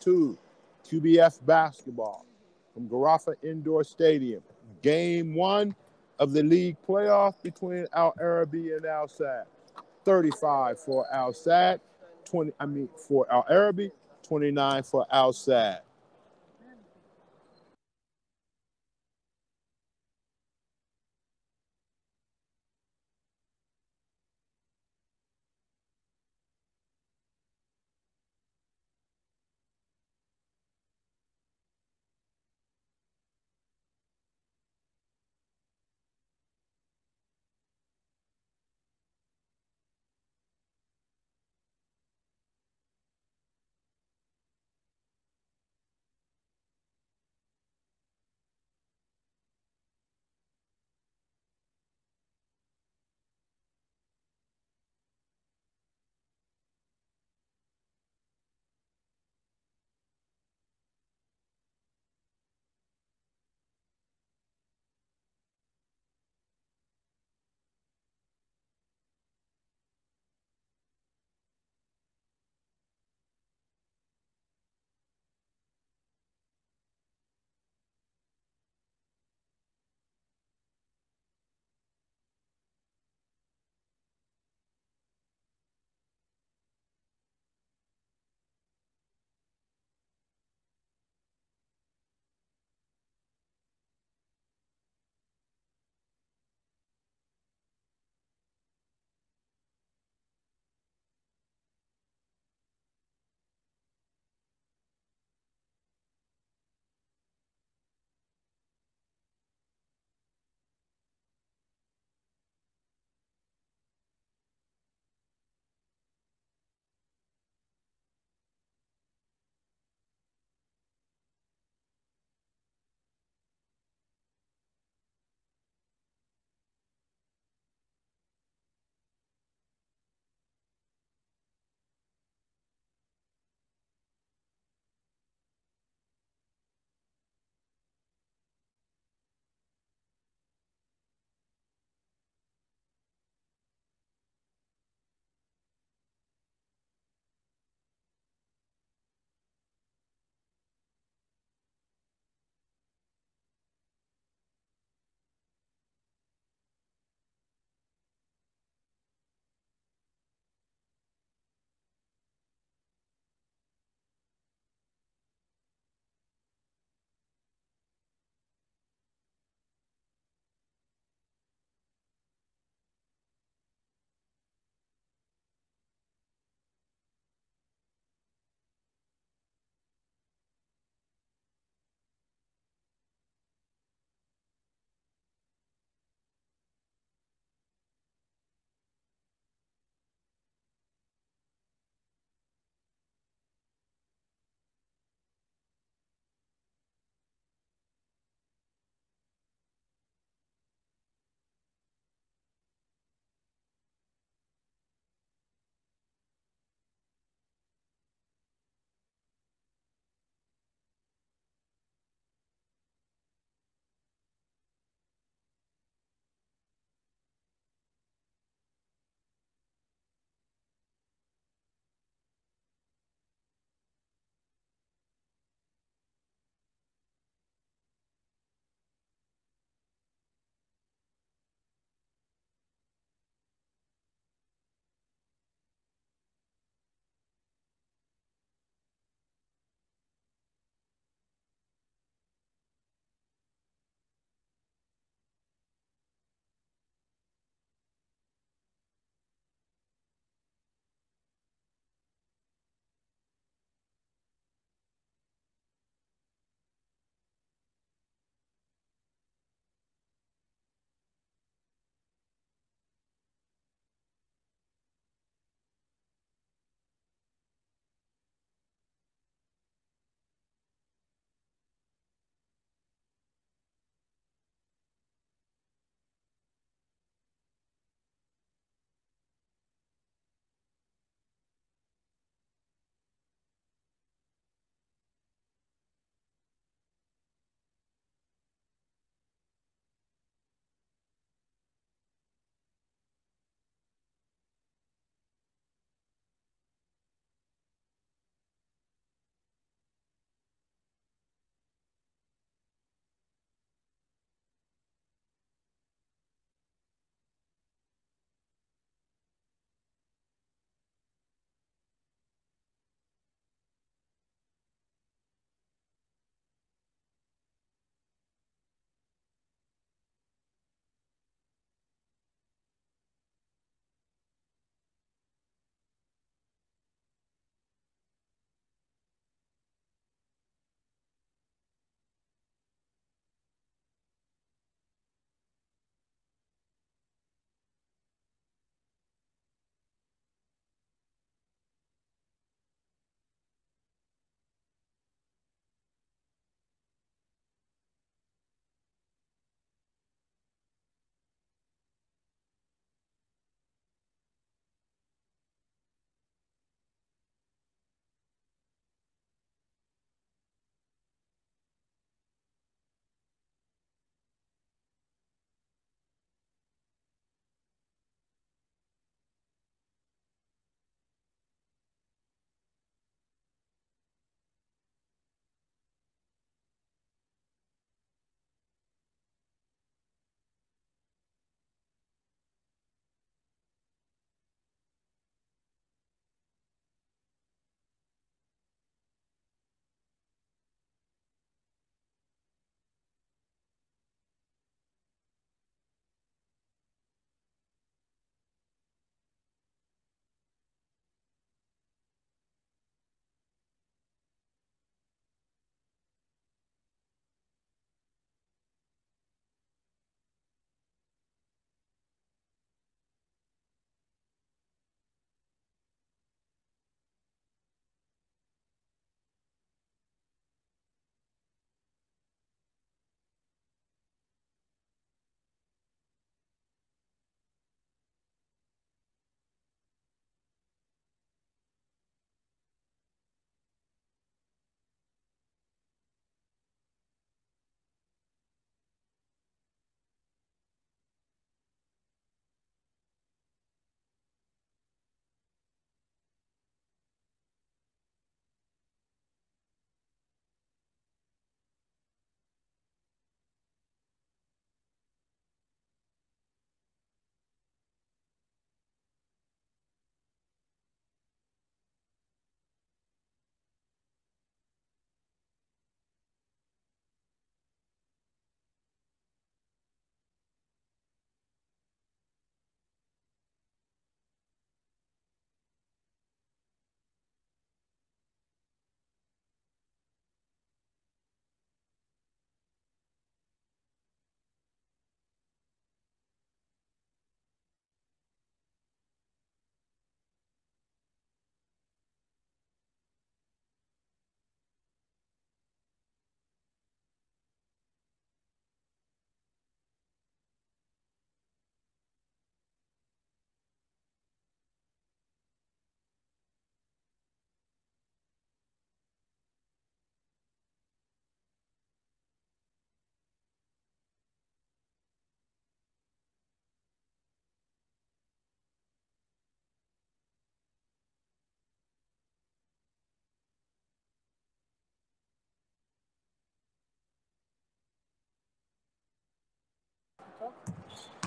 to QBF basketball from Garafa Indoor Stadium. Game 1 of the league playoff between Al Arabi and Al Sadd. 35 for Al Sadd, for Al Arabi, 29 for Al Sadd.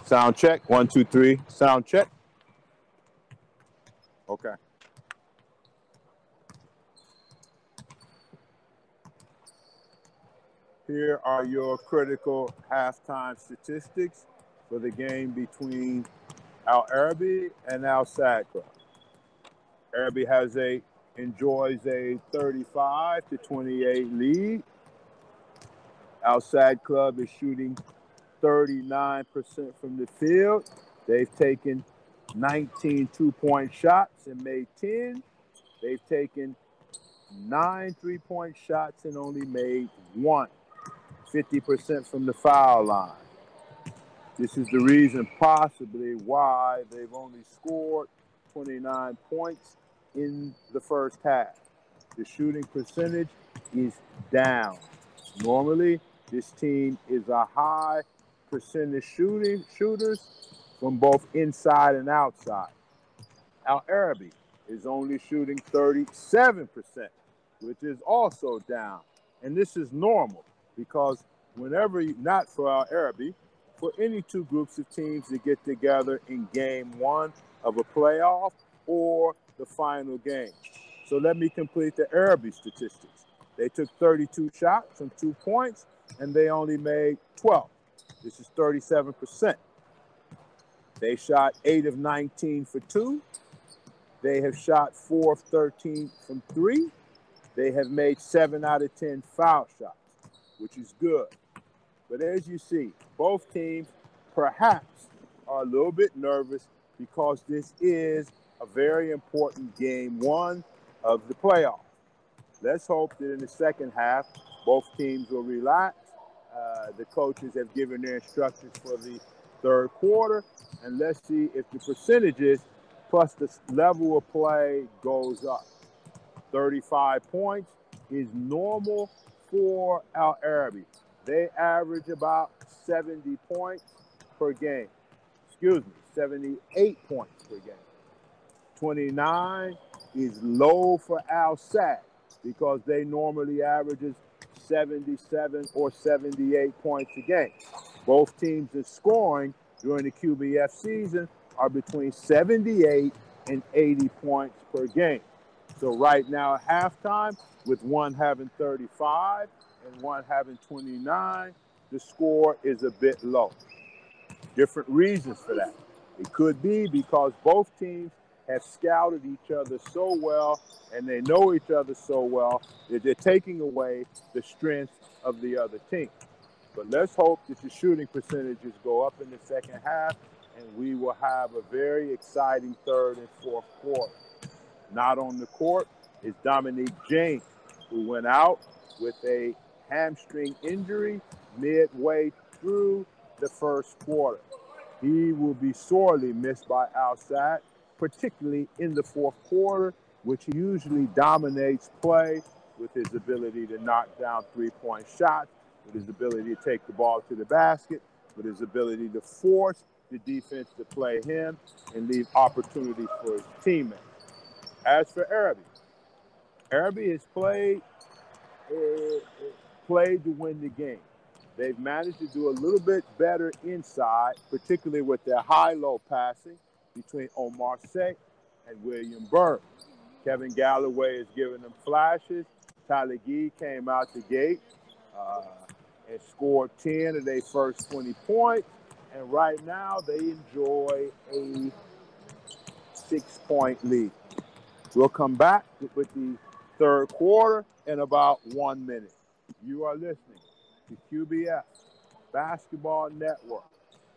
Sound check. 1, 2, 3. Sound check. Okay. Here are your critical halftime statistics for the game between Al Arabi and Al Sadd Club. Arabi enjoys a 35-28 lead. Al Sadd Club is shooting 39% from the field. They've taken 19 two-point shots and made 10. They've taken 9 three-point shots and only made 1. 50% from the foul line. This is the reason possibly why they've only scored 29 points in the first half. The shooting percentage is down. Normally, this team is a high percentage shooters from both inside and outside. Al Arabi is only shooting 37%, which is also down. And this is normal because whenever not for Al Arabi, for any two groups of teams that get together in game one of a playoff or the final game. So let me complete the Arabi statistics. They took 32 shots from 2 points, and they only made 12. This is 37%. They shot 8 of 19 for 2. They have shot 4 of 13 from 3. They have made 7 out of 10 foul shots, which is good. But as you see, both teams perhaps are a little bit nervous because this is a very important game one of the playoff. Let's hope that in the second half, both teams will relax. The coaches have given their instructions for the third quarter, and let's see if the percentages plus the level of play goes up. 35 points is normal for Al Arabi. They average about 70 points per game. 78 points per game. 29 is low for Al Sadd because they normally averages 77 or 78 points a game. Both teams that scoring during the QBF season are between 78 and 80 points per game. So right now at halftime, with one having 35 and one having 29, the score is a bit low. Different reasons for that. It could be because both teams have scouted each other so well and they know each other so well that they're taking away the strength of the other team. But let's hope that the shooting percentages go up in the second half and we will have a very exciting third and fourth quarter. Not on the court is Dominique James, who went out with a hamstring injury midway through the first quarter. He will be sorely missed by Al Sadd, particularly in the fourth quarter, which he usually dominates play with his ability to knock down three-point shots, with his ability to take the ball to the basket, with his ability to force the defense to play him and leave opportunities for his teammates. As for Arabi has played to win the game. They've managed to do a little bit better inside, particularly with their high-low passing between Omar Seck and William Bird. Kevin Galloway has given them flashes. Tyler Gee came out the gate and scored 10 of their first 20 points. And right now they enjoy a 6-point lead. We'll come back with the third quarter in about 1 minute. You are listening to QBS Basketball Network.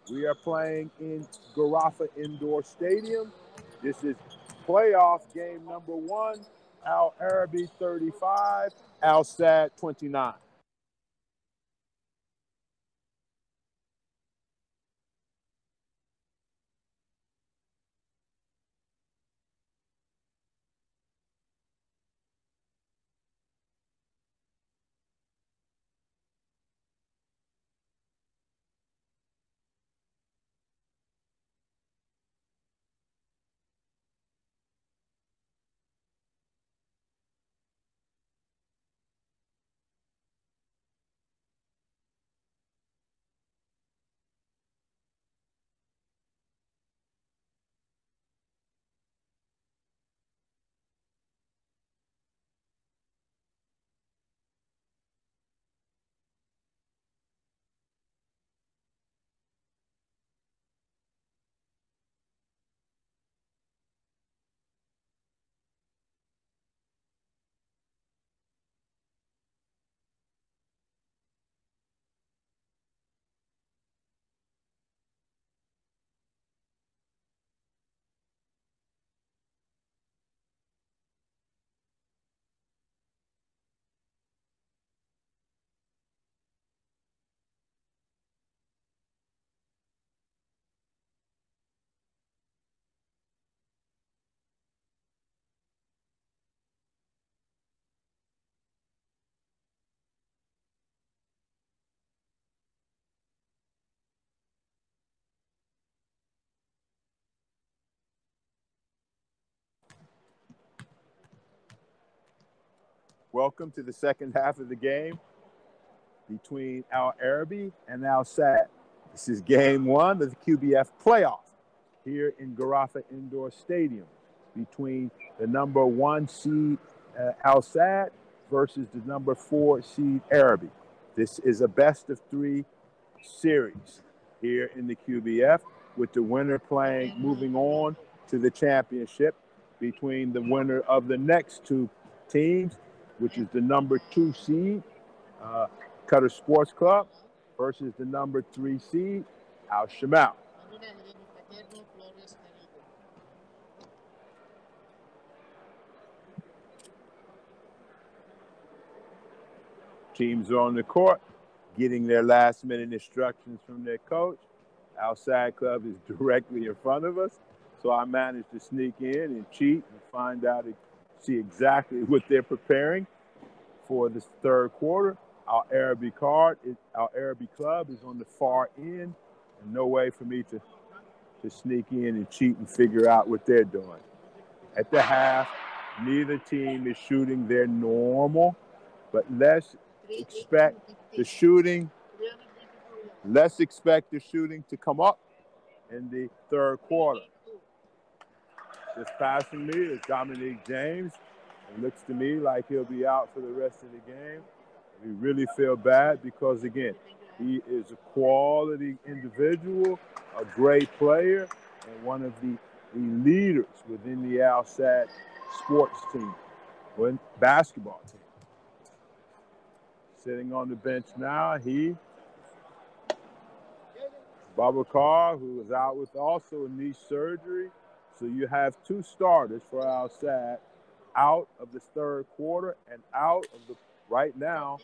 We are playing in Garafa Indoor Stadium. This is playoff game number 1. Al Arabi 35, Al Sadd 29. Welcome to the second half of the game between Arabi and Al-Sadd. This is game one of the QBF playoff here in Garafa Indoor Stadium between the number 1 seed Al-Sadd versus the number 4 seed Arabi. This is a best of 3 series here in the QBF, with the winner moving on to the championship between the winner of the next 2 teams, which is the number 2 seed Qatar Sports Club versus the number 3 seed Al Shamal. Teams are on the court getting their last-minute instructions from their coach. Al Sadd Club is directly in front of us, so I managed to sneak in and cheat and find out and see exactly what they're preparing for this third quarter. Our Arabi Club is on the far end, and no way for me to sneak in and cheat and figure out what they're doing. At the half, neither team is shooting their normal, but let's expect the shooting to come up in the third quarter. Just passing me is Dominique James. It looks to me like he'll be out for the rest of the game. We really feel bad because, again, he is a quality individual, a great player, and one of the leaders within the Al-Sadd sports team, basketball team. Sitting on the bench now, Babacar, who is out with also a knee surgery. So you have 2 starters for Al-Sadd out of this third quarter and out of the right now,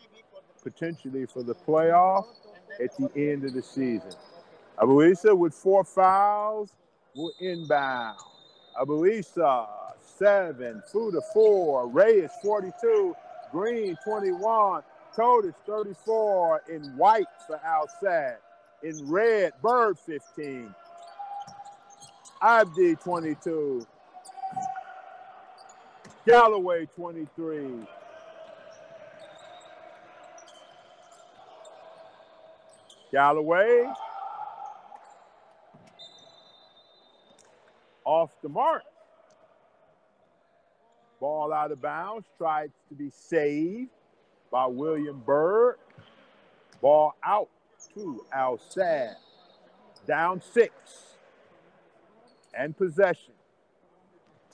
potentially for the playoff at the end of the season. Abuisa with 4 fouls will inbound. Abuisa, 7, Fuda 4, Reyes 42, Green 21, Totis 34, in white for Al-Sadd. In red, Bird 15, Abdi 22, Galloway 23. Galloway off the mark. Ball out of bounds, tried to be saved by William Bird. Ball out to Al-Sadd. Down 6 and possession.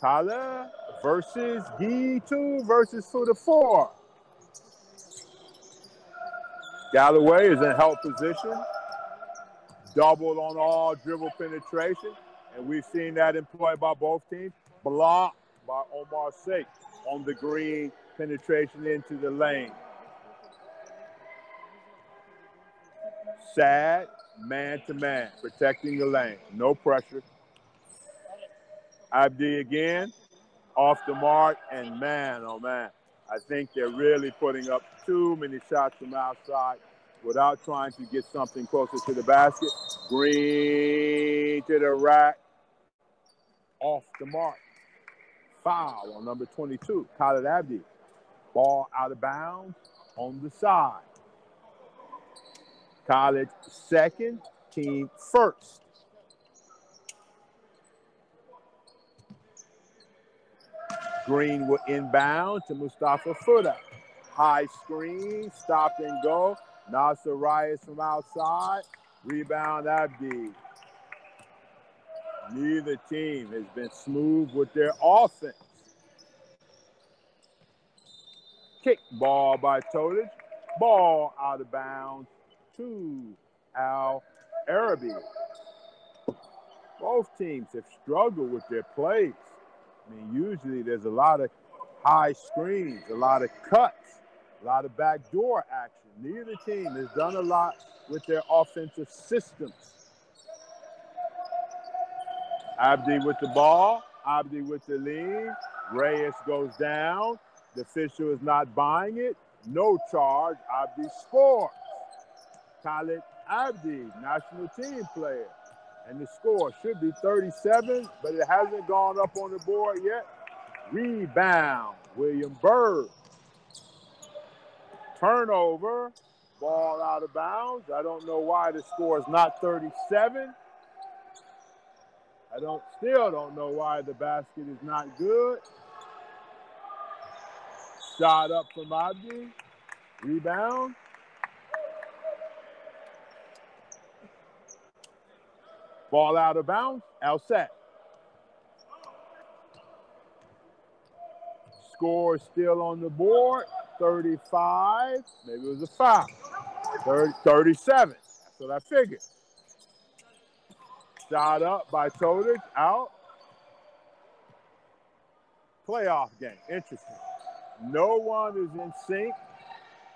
Tyler versus G2 versus Fuda 4. Galloway is in help position. Doubled on all dribble penetration. And we've seen that employed by both teams. Blocked by Omar Sheikh on the green penetration into the lane. Sadd, man-to-man, protecting the lane. No pressure. Abdi again, off the mark, and man, oh man, I think they're really putting up too many shots from outside without trying to get something closer to the basket. Green to the rack, off the mark. Foul on number 22, Khalid Abdi. Ball out of bounds on the side. Khalid second, team first. Green will inbound to Mustafa Fuda. High screen, stop and go. Nasser Reyes from outside. Rebound Abdi. Neither team has been smooth with their offense. Kick ball by Todic. Ball out of bounds to Al-Arabi. Both teams have struggled with their plays. I mean, usually there's a lot of high screens, a lot of cuts, a lot of backdoor action. Neither team has done a lot with their offensive systems. Abdi with the ball, Abdi with the lead. Reyes goes down. The official is not buying it. No charge. Abdi scores. Khalid Abdi, national team player. And the score should be 37, but it hasn't gone up on the board yet. Rebound, William Bird. Turnover. Ball out of bounds. I don't know why the score is not 37. Still don't know why the basket is not good. Shot up from Abdi. Rebound. Ball out of bounds. Al-Sad. Score is still on the board. 35. Maybe it was a foul. 37. That's what I figured. Shot up by Todic. Out. Playoff game. Interesting. No one is in sync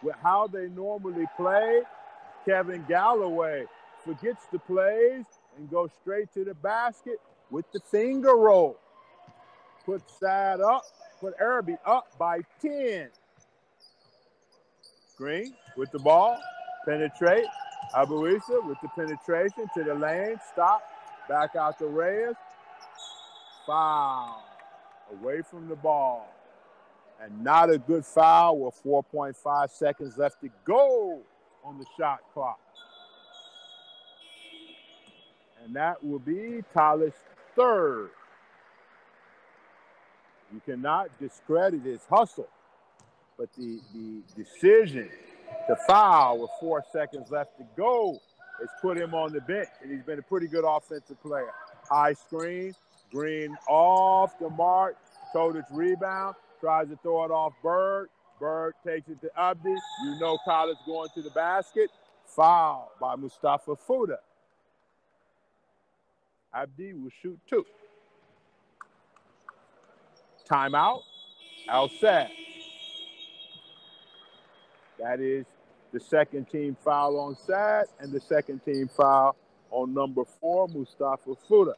with how they normally play. Kevin Galloway forgets the plays and goes straight to the basket with the finger roll. Put Sad up. Put Arabi up by 10. Green with the ball. Penetrate. Abuisa with the penetration to the lane. Stop. Back out to Reyes. Foul. Away from the ball. And not a good foul with 4.5 seconds left to go on the shot clock. And that will be Tyler's third. You cannot discredit his hustle, but the decision to foul with 4 seconds left to go has put him on the bench, and he's been a pretty good offensive player. High screen, Green off the mark, Todic rebound, tries to throw it off Bird. Bird takes it to Abdi. You know Tyler's going to the basket. Foul by Mustafa Fuda. Abdi will shoot 2. Timeout. Al-Sad. That is the second team foul on Sad and the second team foul on number 4, Mustafa Fuda.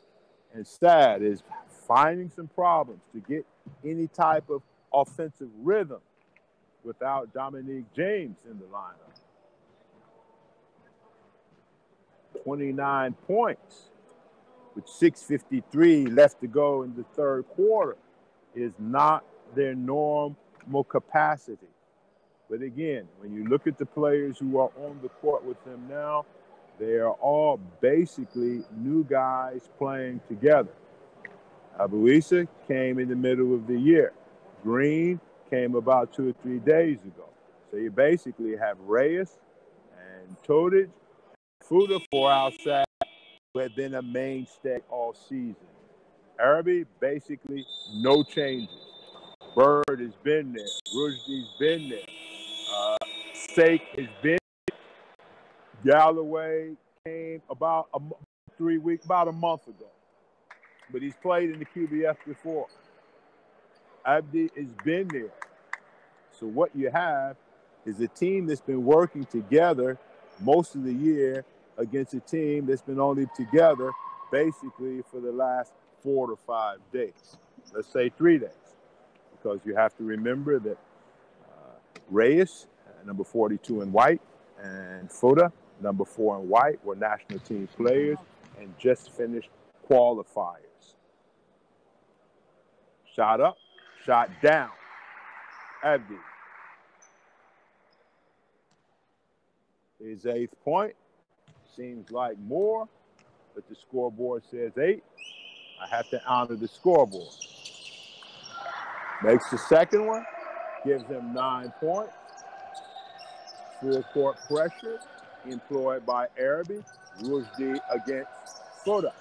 And Sad is finding some problems to get any type of offensive rhythm without Dominique James in the lineup. 29 points with 6:53 left to go in the third quarter is not their normal capacity. But again, when you look at the players who are on the court with them now, they are all basically new guys playing together. Abuisa came in the middle of the year. Green came about 2 or 3 days ago. So you basically have Reyes and Todic, Fuda for Al-Sad, who had been a mainstay all season. Arabi, basically no changes. Bird has been there. Rushdie's been there. Sake has been there. Galloway came about a month ago. But he's played in the QBF before. Abdi has been there. So what you have is a team that's been working together most of the year against a team that's been only together basically for the last 4 to 5 days. Let's say 3 days. Because you have to remember that Reyes, number 42 in white, and Fuda, number 4 in white, were national team players and just finished qualifiers. Shot up, shot down. Abdi. His 8th point. Seems like more, but the scoreboard says 8. I have to honor the scoreboard. Makes the second one, gives him 9 points. Full court pressure employed by Arabi. Rushdie against Fuda.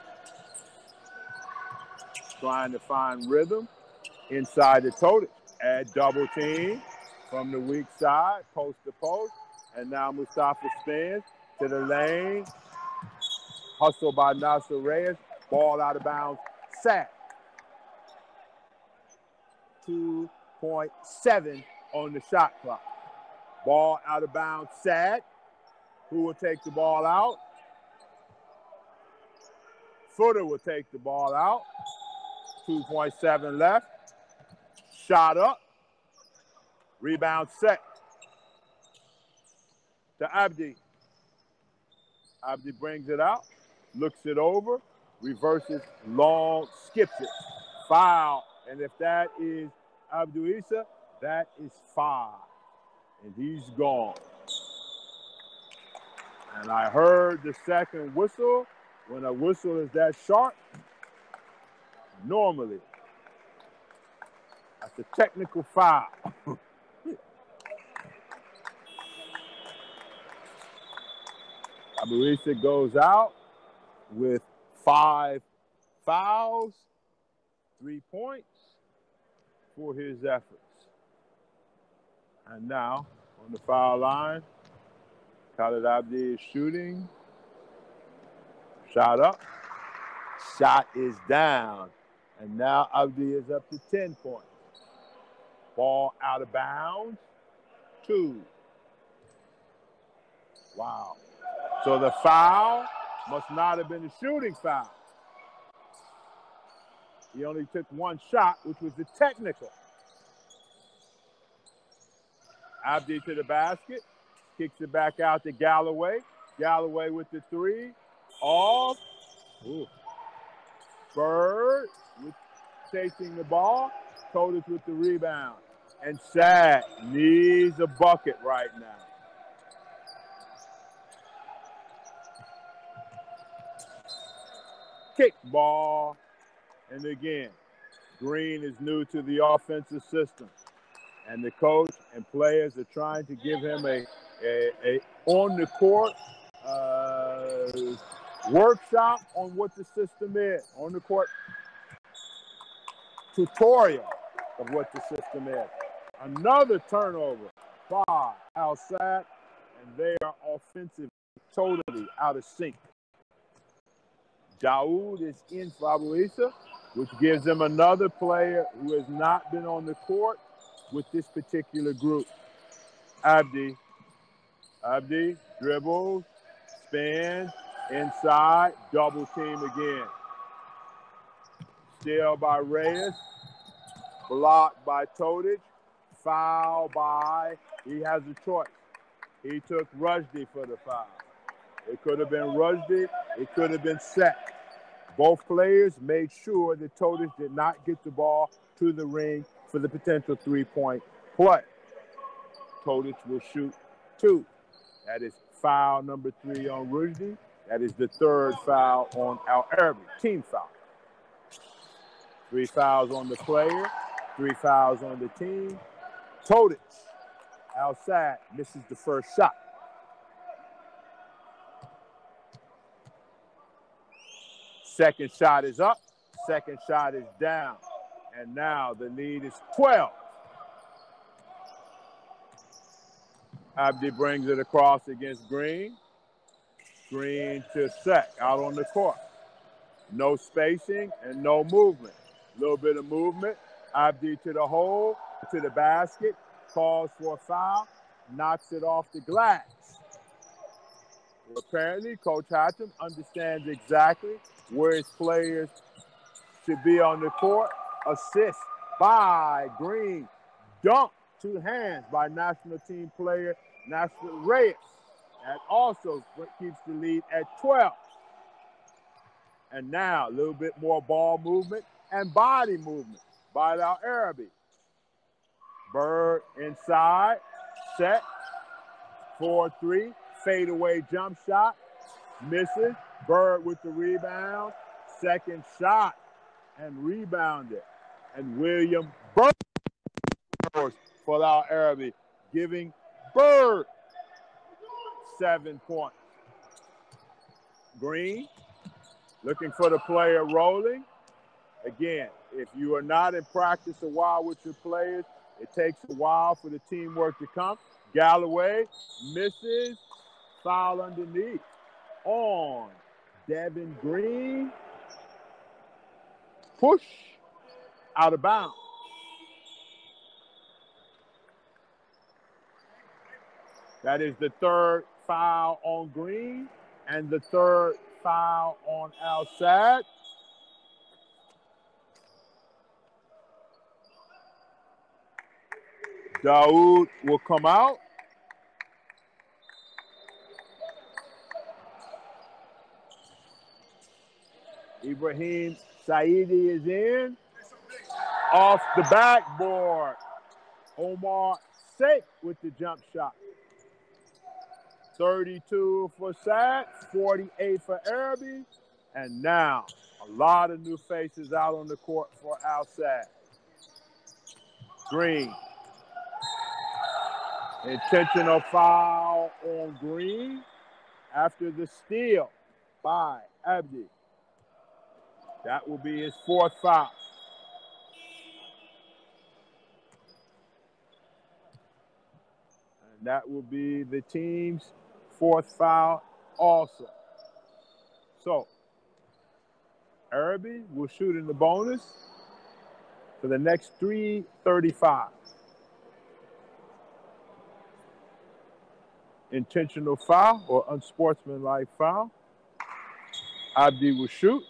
Trying to find rhythm inside the Todic. Add double team from the weak side, post to post. And now Mustafa spins to the lane. Hustle by Nasser Reyes. Ball out of bounds. Sack. 2.7 on the shot clock. Ball out of bounds. Sack. Who will take the ball out? Fuda will take the ball out. 2.7 left. Shot up. Rebound set to Abdi. Abdi brings it out, looks it over, reverses, long, skips it. Foul. And if that is Abduisa, that is 5. and he's gone. And I heard the second whistle. When a whistle is that sharp, normally that's a technical foul. Abuisa goes out with 5 fouls, 3 points for his efforts. And now on the foul line, Khalid Abdi is shooting. Shot up. Shot is down. And now Abdi is up to 10 points. Ball out of bounds. 2. Wow. So the foul must not have been a shooting foul. He only took 1 shot, which was the technical. Abdi to the basket. Kicks it back out to Galloway. Galloway with the 3. Off. Ooh. Bird with chasing the ball. Todic with the rebound. And Sad needs a bucket right now. Kick ball. And again, Green is new to the offensive system. And the coach and players are trying to give him a on the court workshop on what the system is. On the court tutorial of what the system is. Another turnover by Al-Sad, and they are offensive, totally out of sync. Daoud is in for Abuisa, which gives them another player who has not been on the court with this particular group. Abdi dribbles, spins, inside, double team again. Steal by Reyes, blocked by Todic, foul by, he has a choice. He took Rushdie for the foul. It could have been Rushdie, it could have been Set. Both players made sure that Todic did not get the ball to the ring for the potential 3-point play. Todic will shoot 2. That is foul number 3 on Rushdie. That is the 3rd foul on Al-Arabi, team foul. 3 fouls on the player, 3 fouls on the team. Todic, outside, misses the first shot. Second shot is up, second shot is down. And now the lead is 12. Abdi brings it across against Green. Green to Set, out on the court. No spacing and no movement. A little bit of movement. Abdi to the hole, to the basket, calls for a foul, knocks it off the glass. Apparently, Coach Hatcham understands exactly where his players should be on the court. Assist by Green. Dunk, 2 hands by national team player National Reyes. That also keeps the lead at 12. And now a little bit more ball movement and body movement by Al-Arabi. Bird inside, Set, 4-3, fadeaway jump shot, misses. Bird with the rebound, second shot, and rebounded. And William Bird for Al-Arabi, giving Bird 7 points. Green looking for the player rolling. Again, if you are not in practice a while with your players, it takes a while for the teamwork to come. Galloway misses, foul underneath on Devin Green. Push out of bounds. That is the 3rd foul on Green and the 3rd foul on Al-Sad. Daoud will come out. Ibrahim Saidi is in. Off the backboard. Omar Sake with the jump shot. 32 for Sad, 48 for Arabi. And now a lot of new faces out on the court for Al Sadd. Green. Intentional foul on Green after the steal by Abdi. That will be his fourth foul. And that will be the team's fourth foul also. So, Arabi will shoot in the bonus for the next 3:35. Intentional foul or unsportsmanlike foul. Abdi will shoot.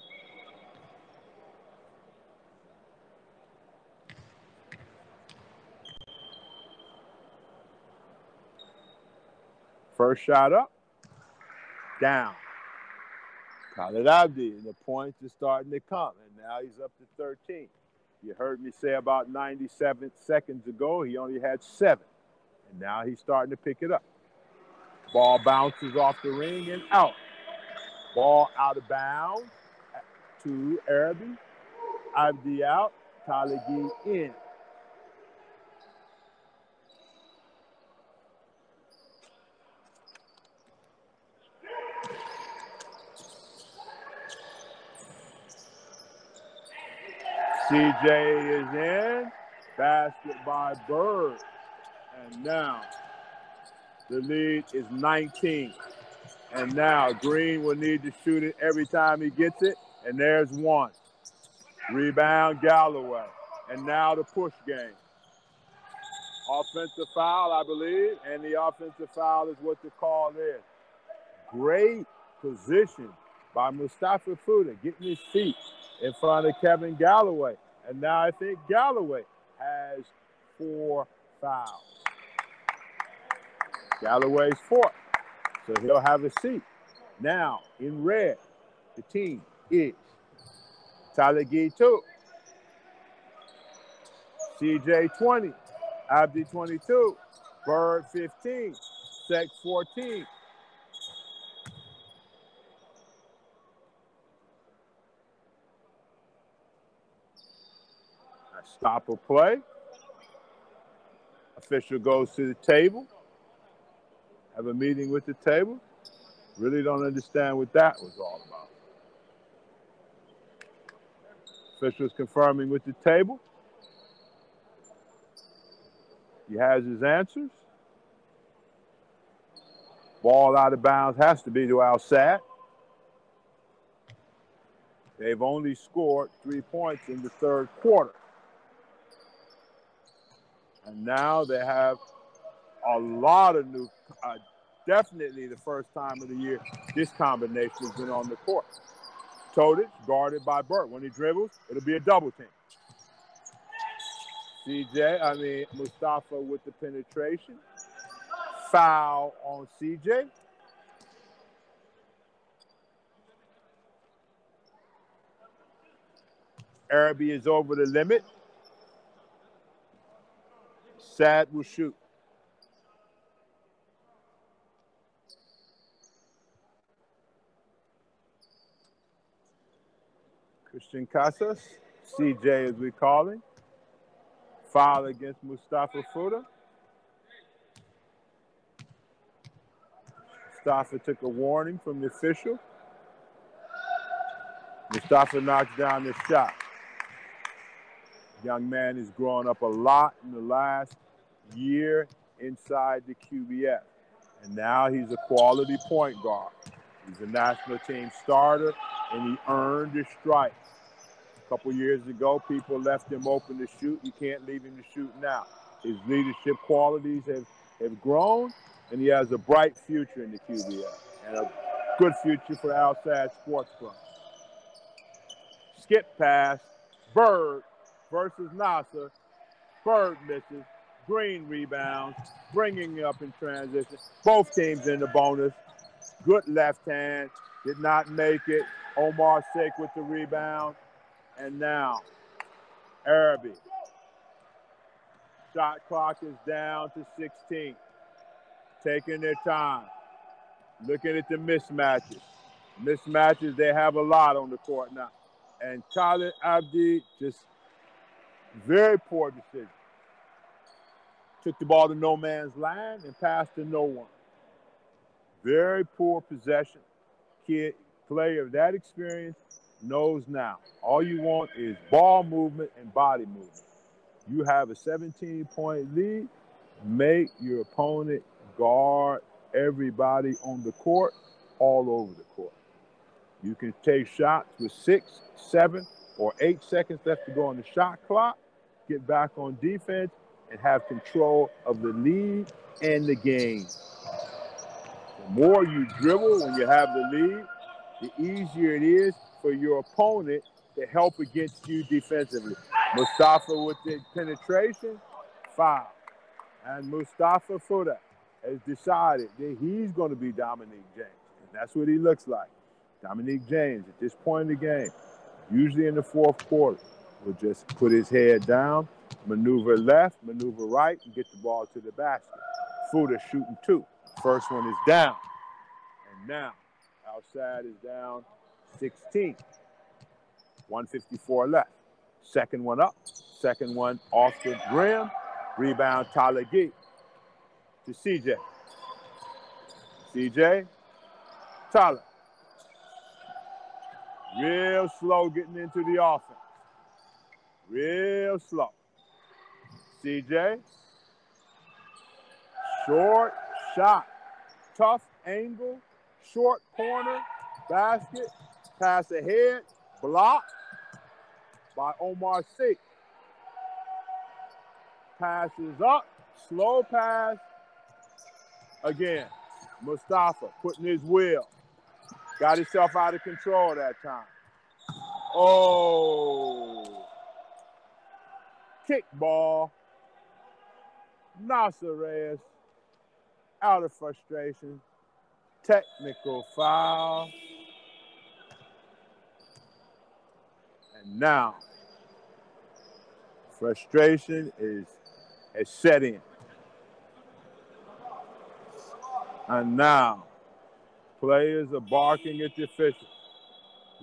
First shot up, down. Khalid Abdi, and the points are starting to come, and now he's up to 13. You heard me say about 97 seconds ago, he only had 7, and now he's starting to pick it up. Ball bounces off the ring and out. Ball out of bounds to Arabi. Abdi out, Khalidi in. CJ is in. Basket by Bird. And now the lead is 19. And now Green will need to shoot it every time he gets it. And there's one. Rebound Galloway. And now the push game. Offensive foul, I believe. And the offensive foul is what the call is. Great position by Mustafa Fuda, getting his feet in front of Kevin Galloway. And now I think Galloway has 4 fouls. Galloway's 4th. So he'll have a seat. Now, in red, the team is Talagi 2, CJ 20, Abdi 22, Bird 15, Sek 14. Stop or play. Official goes to the table. Have a meeting with the table. Really don't understand what that was all about. Official's confirming with the table. He has his answers. Ball out of bounds has to be to Al Sadd. They've only scored 3 points in the third quarter. And now they have a lot of new, definitely the first time of the year, this combination has been on the court. Todic, guarded by Burt. When he dribbles, it'll be a double team. Mustafa with the penetration. Foul on CJ. Arabi is over the limit. Sad will shoot. Christian Casas, CJ as we call him. Foul against Mustafa Fuda. Mustafa took a warning from the official. Mustafa knocks down the shot. Young man has grown up a lot in the last year inside the QBF. And now he's a quality point guard. He's a national team starter, and he earned his stripes. A couple years ago, people left him open to shoot. You can't leave him to shoot now. His leadership qualities have grown, and he has a bright future in the QBF and a good future for Al Sadd Sports Club. Skip pass, Bird versus Nasser. Bird misses. Green rebounds, bringing up in transition. Both teams in the bonus. Good left hand, did not make it. Omar Sake with the rebound. And now, Arabi. Shot clock is down to 16. Taking their time. Looking at the mismatches. Mismatches, they have a lot on the court now. And Khalid Abdi, just very poor decision. Took the ball to no man's land and passed to no one. Very poor possession. Kid, player of that experience knows now. All you want is ball movement and body movement. You have a 17-point lead. Make your opponent guard everybody on the court, all over the court. You can take shots with 6, 7, or 8 seconds left to go on the shot clock, get back on defense, and have control of the lead and the game. The more you dribble when you have the lead, the easier it is for your opponent to help against you defensively. Mustafa with the penetration, foul. And Mustafa Fuda has decided that he's going to be Dominique James. And that's what he looks like. Dominique James, at this point in the game, usually in the fourth quarter, will just put his head down, maneuver left, maneuver right, and get the ball to the basket. Fuda shooting 2. First one is down. And now, Al-Sad is down 16. 1:54 left. Second one up. Second one off the rim. Rebound, Talagi to CJ. CJ, Tyler. Real slow getting into the offense. Real slow. CJ. Short shot. Tough angle. Short corner. Basket. Pass ahead. Blocked by Omar Sy. Passes up. Slow pass. Again. Mustafa putting his will. Got himself out of control that time. Oh. Kick ball. Nasser Reyes out of frustration. Technical foul. And now, frustration is set in. And now, players are barking at the officials.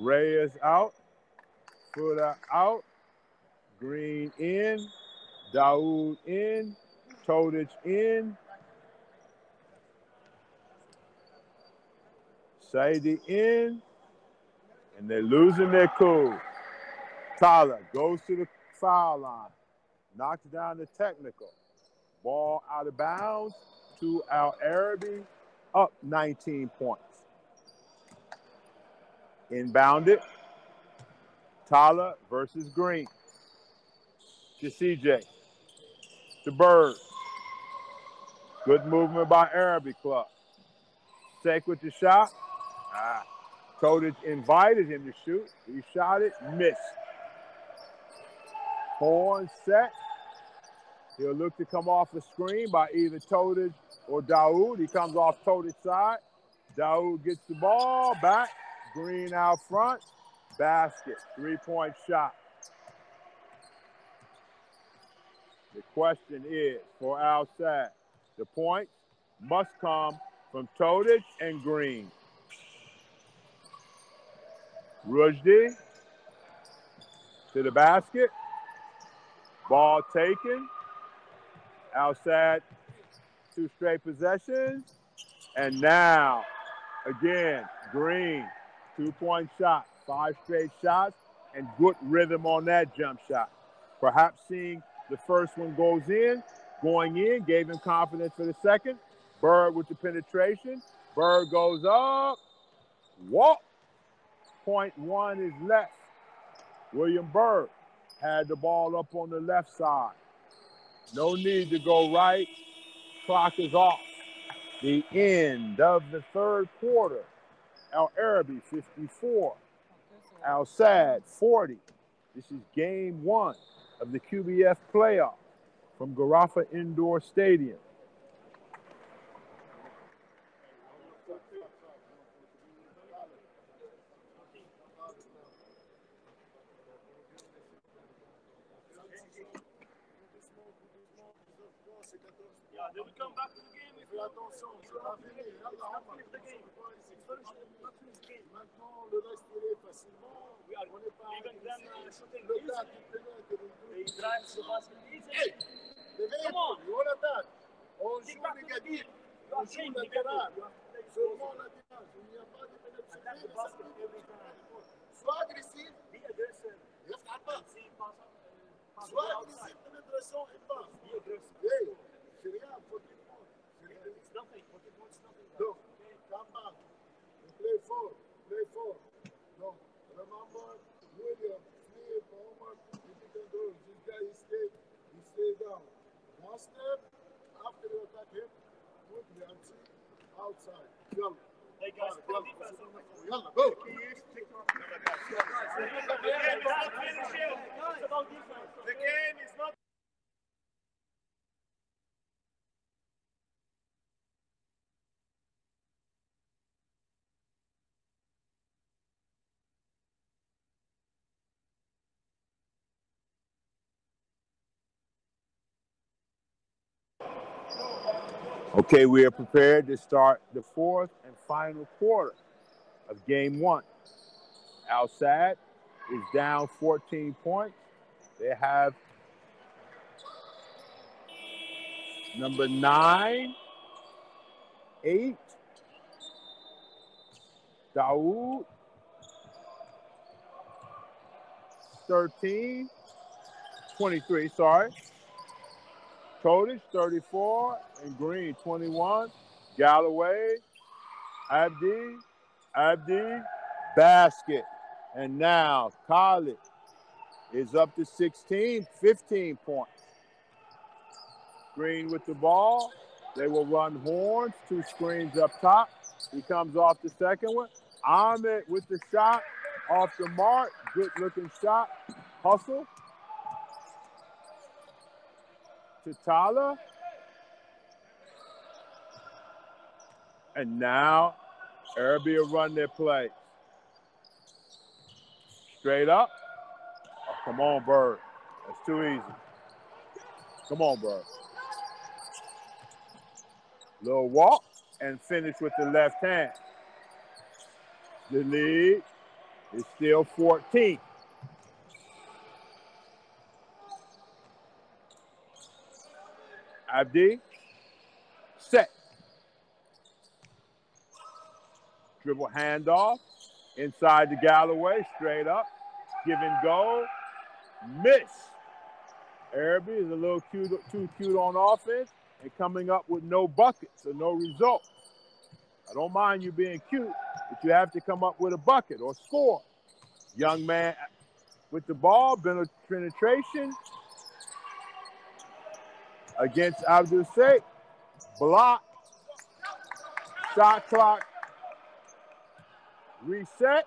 Reyes out. Fuda out. Green in. Daoud in. Todic in. Saidi in. And they're losing their cool. Tyler goes to the foul line. Knocks down the technical. Ball out of bounds to Al-Arabi. Up 19 points. Inbounded. Tyler versus Green. To CJ. To Bird. Good movement by Arabi Club. Take with the shot. Todic invited him to shoot. He shot it, missed. Horn set. He'll look to come off the screen by either Todic or Daoud. He comes off Todic's side. Daoud gets the ball back. Green out front. Basket. 3-point shot. The question is for Al-Sad. The points must come from Todic and Green. Rushdie to the basket. Ball taken. Al-Sad, 2 straight possessions. And now, again, Green, 2-point shot, 5 straight shots, and good rhythm on that jump shot. Perhaps seeing the first one going in, gave him confidence for the second. Bird with the penetration. Bird goes up. Walk. 0.1 is left. William Bird had the ball up on the left side. No need to go right. Clock is off. The end of the third quarter. Al-Arabi 54. Al-Sad 40. This is game 1 of the QBF playoff from Garafa Indoor Stadium. come back to the game if you attention, c'est pas fini. Maintenant, le reste il est facilement. On n'est pas. Even then, shooting le gars qui he drives the basket easy. Hey, come on, on attaque. On joue négatif. On joue latéral. Seulement latéral. Il n'y a pas de pénétration. Sois agressif. Be aggressive. يفتح الباص. Sois agressif, pénétration et passe. Be aggressive. Hey, c'est rien, 14 points. It's nothing. 14 points is nothing. Donc, come back. Play forward. Play forward. Donc, remember, William, Smith, Omar, you can do it. This guy, he stay down. One step, after you attack him, quickly and see outside. Yalla. Hey guys, yalla, go. The game is not. Okay, we are prepared to start the fourth and final quarter of game one. Al-Sadd is down 14 points. They have number 9, 8, Dawood, 13, 23, sorry. Codish, 34, and Green, 21. Galloway, Abdi, basket. And now Khalid is up to 16, 15 points. Green with the ball. They will run horns, 2 screens up top. He comes off the second one. Ahmed with the shot, off the mark. Good looking shot. Hustle. To Tala. And now Arabi will run their play. Straight up. Oh, come on, Bird. That's too easy. Come on, Bird. Little walk and finish with the left hand. The lead is still 14. Abdi, set. Dribble handoff, inside the Galloway, straight up, give and go, miss. Arabi is a little too cute on offense and coming up with no buckets or no results. I don't mind you being cute, but you have to come up with a bucket or score. Young man with the ball, penetration against Abdul Sheikh. Block. Shot clock. Reset.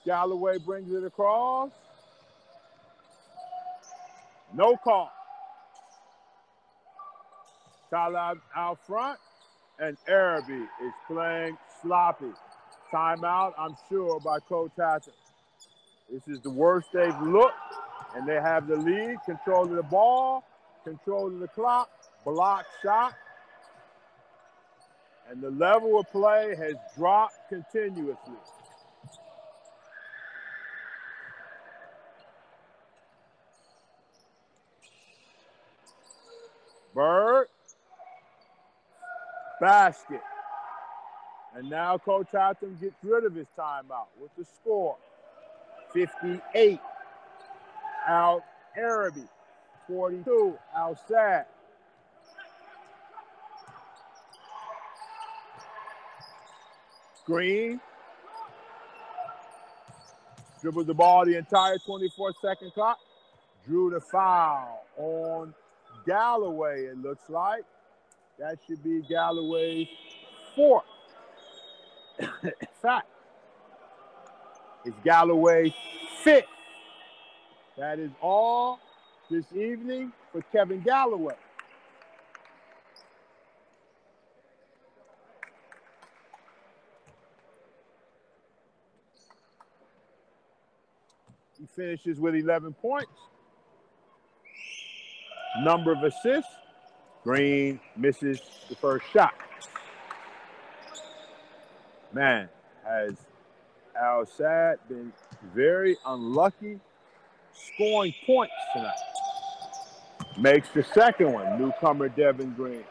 Galloway brings it across. No call. Talib out front. And Arabi is playing sloppy. Timeout, I'm sure, by Coach Hatton. This is the worst they've looked, and they have the lead, control of the ball, control of the clock, block shot. And the level of play has dropped continuously. Bird. Basket. And now Coach Hatham gets rid of his timeout with the score. 58. Al Arabi. 42. Al-Sadd. Green. Dribbled the ball the entire 24-second clock. Drew the foul on Galloway, it looks like. That should be Galloway's 4th. In fact, it's Galloway's 5th. That is all this evening for Kevin Galloway. He finishes with 11 points. Number of assists, Green misses the first shot. Man, has Al-Sad been very unlucky scoring points tonight. Makes the second one, newcomer Devin Green.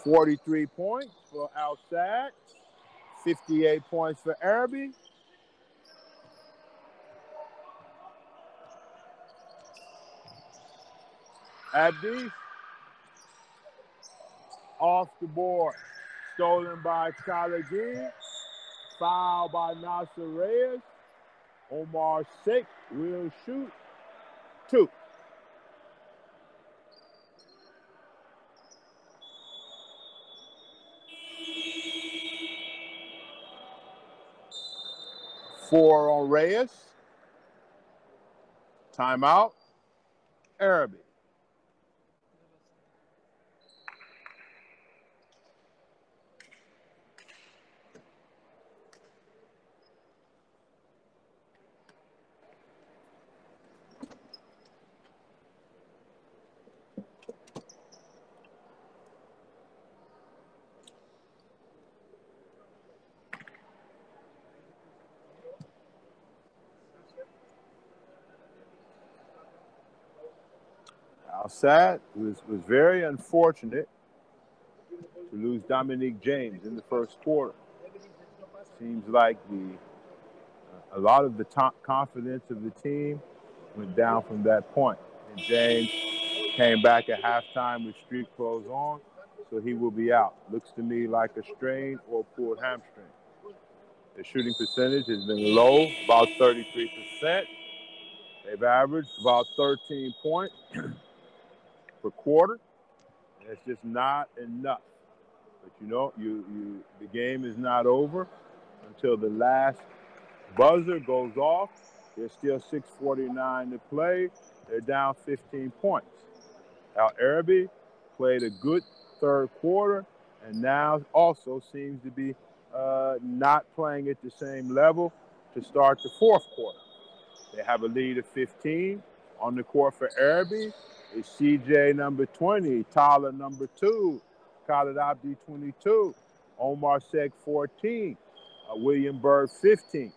43 points for Al-Sad, 58 points for Arabi. Abdi off the board, stolen by Khalidi, foul by Nasser Reyes. Omar Sheikh will shoot 2. Four on Reyes. Timeout. Arabi. Al-Sad was very unfortunate to lose Dominique James in the first quarter. Seems like a lot of the confidence of the team went down from that point. And James came back at halftime with street clothes on, so he will be out. Looks to me like a strain or pulled hamstring. The shooting percentage has been low, about 33%. They've averaged about 13 points per quarter. And it's just not enough. But you know, the game is not over until the last buzzer goes off. There's still 6:49 to play. They're down 15 points. Al-Arabi played a good third quarter and now also seems to be not playing at the same level to start the fourth quarter. They have a lead of 15. On the court for Arabi is CJ number 20, Tyler number 2, Khalid Abdi 22, Omar Sheikh 14, William Bird 15.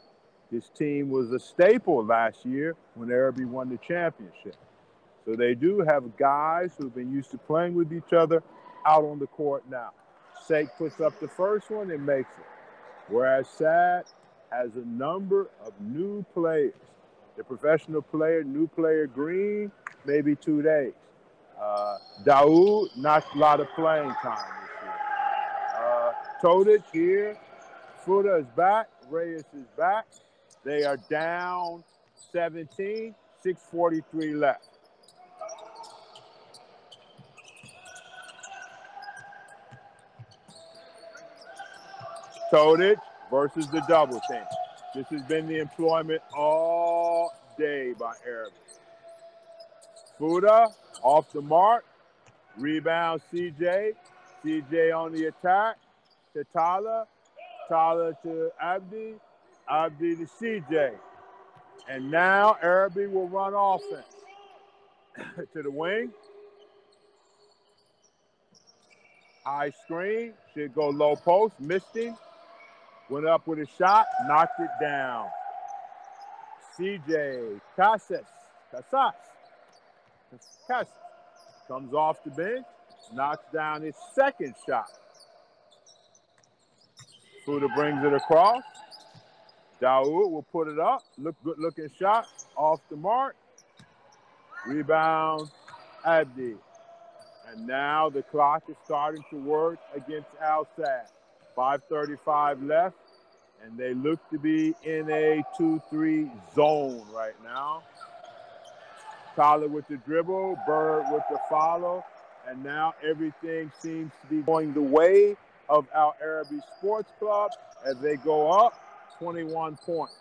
This team was a staple last year when Arabi won the championship. So they do have guys who've been used to playing with each other out on the court now. Sheikh puts up the first one and makes it. Whereas Sad has a number of new players. The professional player, new player Green, maybe 2 days. Daoud, not a lot of playing time this year. Todic here. Fuda is back. Reyes is back. They are down 17, 6:43 left. Todic versus the double team. This has been the employment all day by Arabi. Fuda off the mark. Rebound CJ. CJ on the attack to Tyler. Tyler to Abdi. Abdi to CJ. And now Arabi will run offense. To the wing. High screen. Should go low post. Missed him. Went up with a shot. Knocked it down. CJ Casas comes off the bench. Knocks down his second shot. Fuda brings it across. Daoud will put it up. Good looking shot. Off the mark. Rebound, Abdi. And now the clock is starting to work against Al-Sad. 5:35 left. And they look to be in a 2-3 zone right now. Tyler with the dribble, Bird with the follow. And now everything seems to be going the way of Al-Arabi Sports Club as they go up 21 points.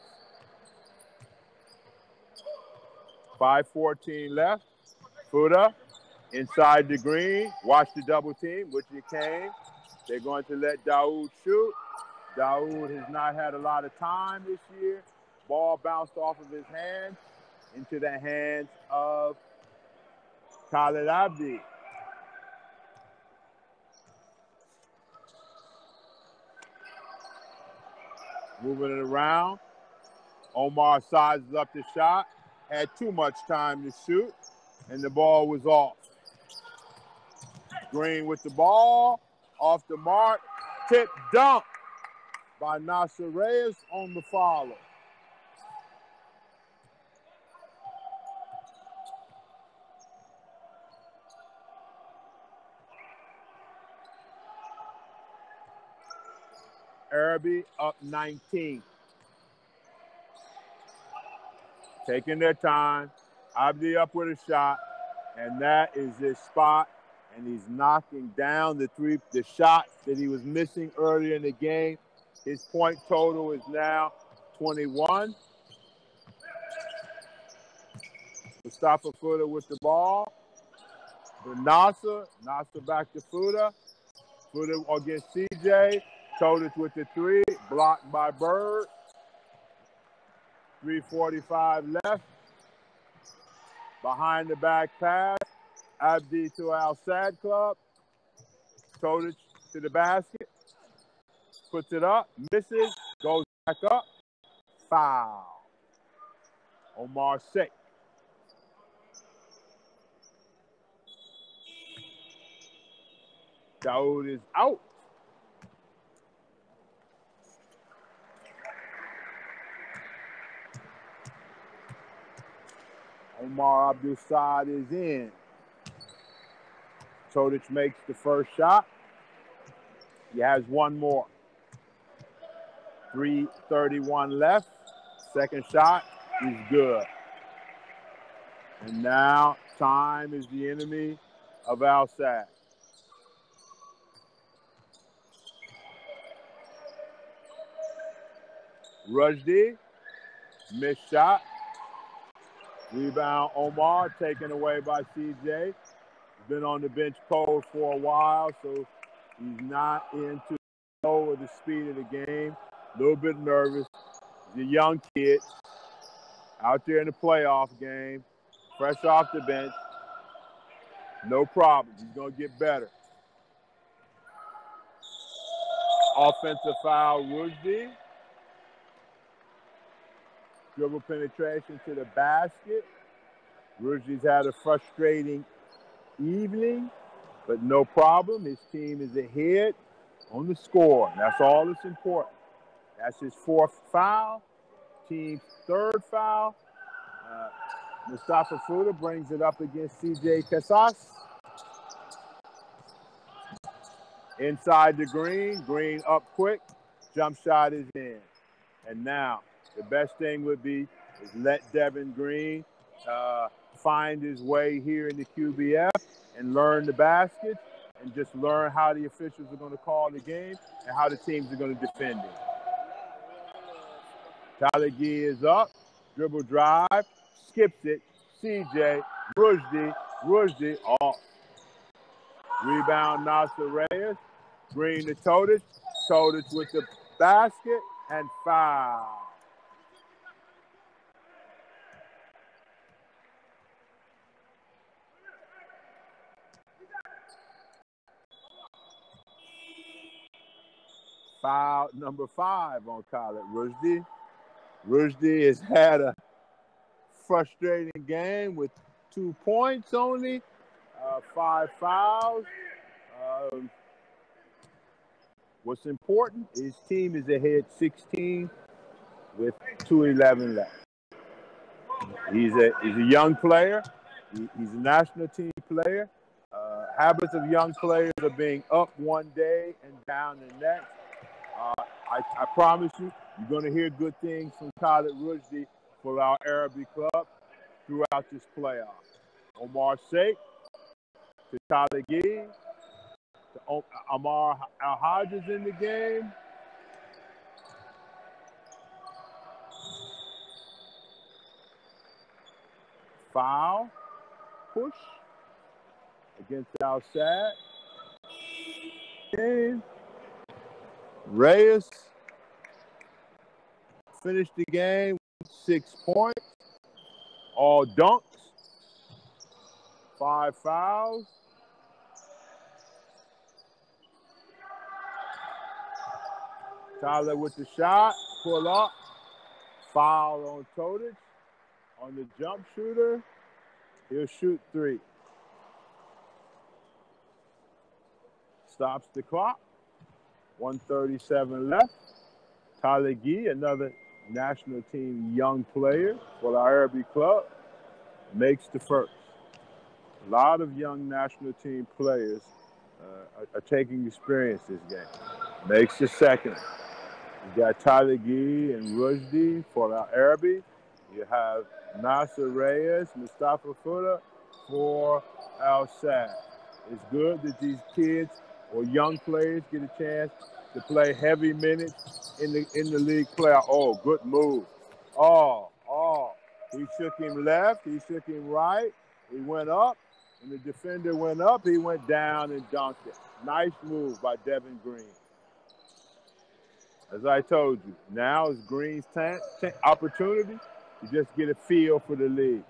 5:14 left. Fuda inside the green. Watch the double team, which it came. They're going to let Daoud shoot. Daoud has not had a lot of time this year. Ball bounced off of his hands into the hands of Khalid Abdi. Moving it around. Omar sizes up the shot. Had too much time to shoot, and the ball was off. Green with the ball. Off the mark. Tip dunk by Nasser Reyes on the follow. Arabi up 19. Taking their time. Abdi up with a shot, and that is his spot. And he's knocking down the shot that he was missing earlier in the game. His point total is now 21. Mustafa Fuda with the ball. For Nasser back to Fuda. Fuda against CJ. Todic with the three. Blocked by Bird. 3:45 left. Behind the back pass. Abdi to Al Sad Club. Todic to the basket. Puts it up. Misses. Goes back up. Foul. Omar Sheikh. Daoud is out. Omar Abdul Saad is in. Todic makes the first shot. He has one more. 3:31 left. Second shot is good. And now time is the enemy of Al Sadd. Rushdie, missed shot. Rebound Omar, taken away by CJ. He's been on the bench cold for a while, so he's not into the flow or the speed of the game. A little bit nervous. He's a young kid out there in the playoff game, fresh off the bench. No problem. He's going to get better. Offensive foul, Rushdie. Dribble penetration to the basket. Rushdie's had a frustrating evening, but no problem. His team is ahead on the score. That's all that's important. That's his fourth foul, team's third foul. Mustafa Fuda brings it up against CJ Casas. Inside the Green up quick. Jump shot is in. And now the best thing would be is let Devin Green find his way here in the QBF and learn the basket and just learn how the officials are going to call the game and how the teams are going to defend it. Talagi is up, dribble drive, skips it, CJ, Rushdie off. Rebound Nasser Reyes, Green to Todic with the basket and foul. Foul number 5 on Khalid Rushdie. Rushdie has had a frustrating game with 2 points only, 5 fouls. What's important, his team is ahead 16 with 2:11 left. He's a young player. He's a national team player. Habits of young players are being up one day and down the next. I promise you, you're going to hear good things from Khalid Rushdie for our Arabi club throughout this playoff. Omar Sheikh to Talagi. Amar Al-Hajj is in the game. Foul, push against Al-Sad. Game. Reyes finished the game with 6 points, all dunks. 5 fouls. Tyler with the shot, pull up, foul on Todic on the jump shooter. He'll shoot 3. Stops the clock. 1:37 left. Tyler Gee, another national team young player for the Arabi club, makes the first. A lot of young national team players are taking experience this game. Makes the second. You got Tyler Gee and Rushdie for the Arabi. You have Nasser Reyes, Mustafa Fuda for Al Sadd. It's good that these kids or young players get a chance to play heavy minutes in the league playoff. Oh, good move. Oh. He shook him left. He shook him right. He went up. When the defender went up, he went down and dunked it. Nice move by Devin Green. As I told you, now is Green's opportunity to just get a feel for the league.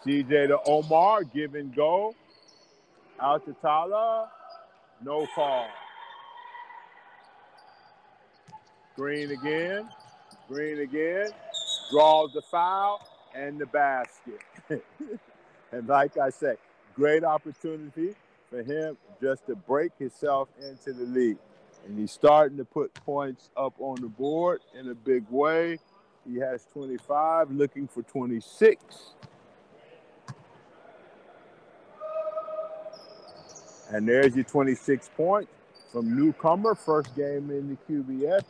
CJ to Omar, give and go. Out to Tala, no call. Green again, draws the foul and the basket. And like I say, great opportunity for him just to break himself into the league. And he's starting to put points up on the board in a big way. He has 25, looking for 26. And there's your 26 points from newcomer, first game in the QBS.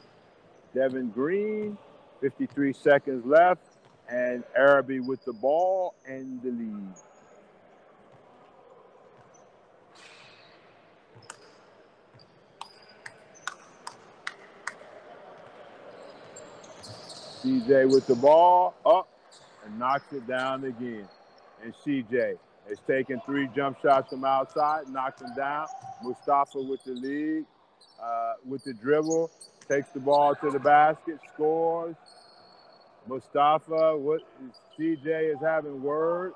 Devin Green, 53 seconds left, and Arabi with the ball and the lead. CJ with the ball, up, and knocks it down again. And CJ has taken 3 jump shots from outside, knocks them down. Mustafa with the lead, with the dribble, takes the ball to the basket, scores. Mustafa, CJ is having words.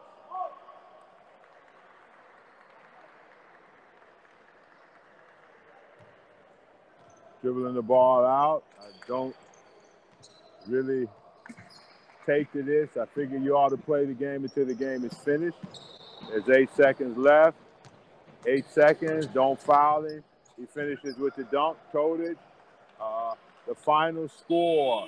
Dribbling the ball out. I don't really take to this. I figure you ought to play the game until the game is finished. There's 8 seconds left. 8 seconds, don't foul him. He finishes with the dunk, Todic. The final score,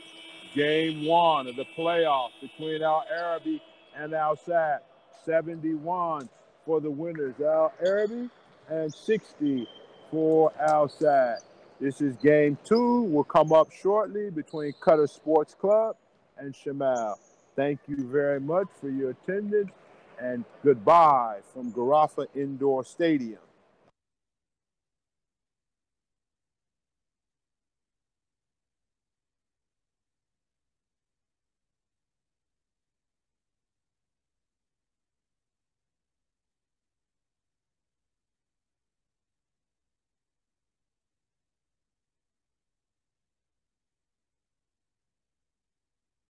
game 1 of the playoffs between Al Arabi and Al Sadd. 71 for the winners, Al Arabi, and 60 for Al Sadd. This is game 2. Will come up shortly between Qatar Sports Club and Shamal. Thank you very much for your attendance, and goodbye from Garafa Indoor Stadium.